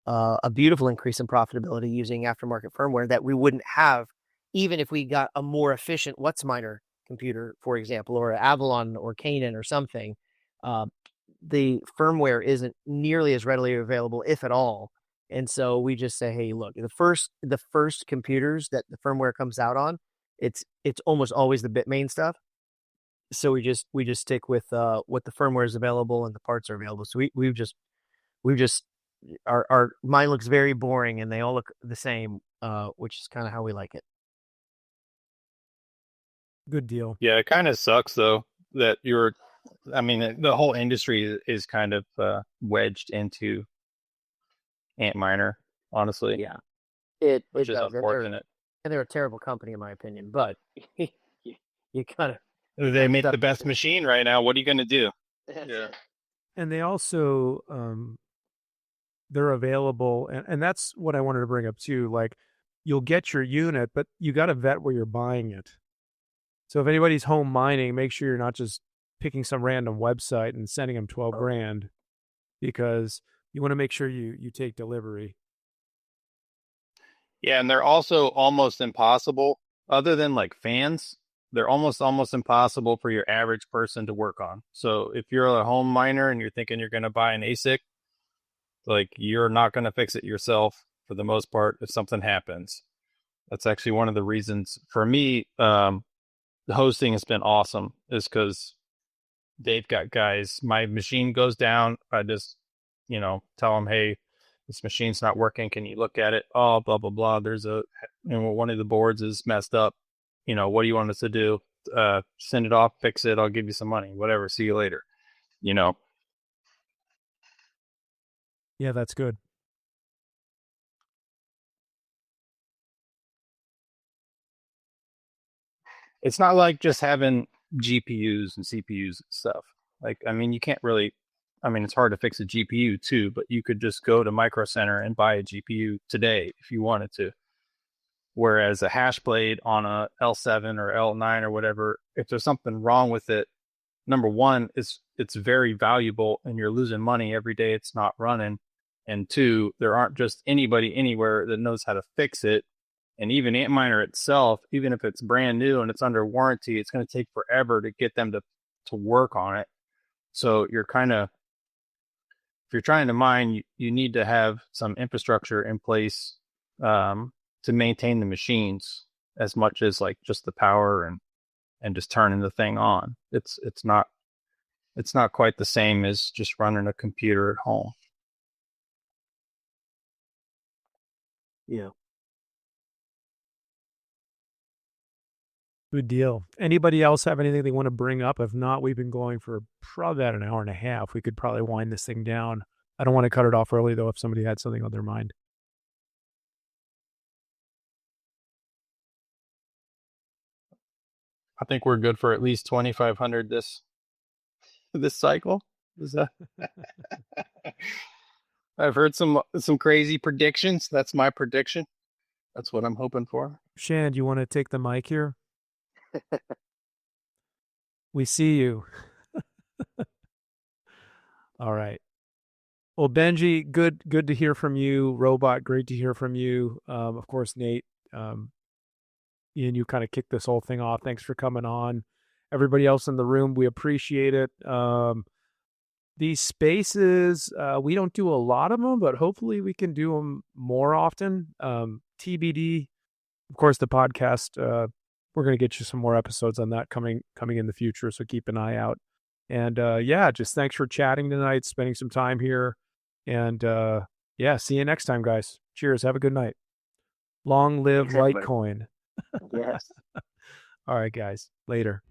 a beautiful increase in profitability using aftermarket firmware that we wouldn't have even if we got a more efficient What's miner computer, for example, or Avalon or Canaan or something. The firmware isn't nearly as readily available, if at all. And so we just say, hey, look, the first computers that the firmware comes out on, it's almost always the Bitmain stuff. So we just stick with what the firmware is available and the parts are available. So we've just our mine looks very boring and they all look the same, which is kind of how we like it. Good deal. Yeah, it kind of sucks though that you're I mean, the whole industry is kind of wedged into Antminer, honestly. Yeah, it which is does. unfortunate. And they're a terrible company, in my opinion. But you kind of They make the best machine right now. What are you going to do? Yeah. And they also they're available, and that's what I wanted to bring up too. Like, you'll get your unit, but you got to vet where you're buying it. So if anybody's home mining, make sure you're not just picking some random website and sending them 12 grand, because you want to make sure you take delivery. Yeah, and they're also almost impossible, other than like fans, they're almost impossible for your average person to work on. So if you're a home miner and you're thinking you're going to buy an ASIC, like, you're not going to fix it yourself for the most part if something happens. That's actually one of the reasons for me, the hosting has been awesome, is because they've got guys. My machine goes down, I just, tell them, hey, this machine's not working. Can you look at it? Oh, blah, blah, blah. One of the boards is messed up. What do you want us to do? Send it off, fix it. I'll give you some money, whatever. See you later. Yeah, that's good. It's not like just having GPUs and CPUs and stuff. Like, I mean, you can't really, it's hard to fix a GPU too, but you could just go to Micro Center and buy a GPU today if you wanted to. Whereas a hash blade on a L7 or L9 or whatever, if there's something wrong with it, number one, it's very valuable and you're losing money every day it's not running. And two, there aren't just anybody anywhere that knows how to fix it. And even Antminer itself, even if it's brand new and it's under warranty, it's going to take forever to get them to work on it. So you're kind of, if you're trying to mine, you need to have some infrastructure in place to maintain the machines, as much as like just the power and just turning the thing on. It's not quite the same as just running a computer at home. Yeah. Good deal. Anybody else have anything they want to bring up? If not, we've been going for probably about an hour and a half. We could probably wind this thing down. I don't want to cut it off early, though, if somebody had something on their mind. I think we're good for at least 2,500 this cycle. Is that? I've heard some crazy predictions. That's my prediction. That's what I'm hoping for. Shan, do you want to take the mic here? We see you. All right. Well, Benji, good to hear from you. Robot, great to hear from you. Of course, Nate, Ian, you kind of kicked this whole thing off. Thanks for coming on. Everybody else in the room, we appreciate it. These spaces, we don't do a lot of them, but hopefully we can do them more often. TBD. Of course, the podcast, we're going to get you some more episodes on that coming in the future, so keep an eye out. And just thanks for chatting tonight, spending some time here. And see you next time, guys. Cheers. Have a good night. Long live Litecoin. Yes. All right, guys. Later.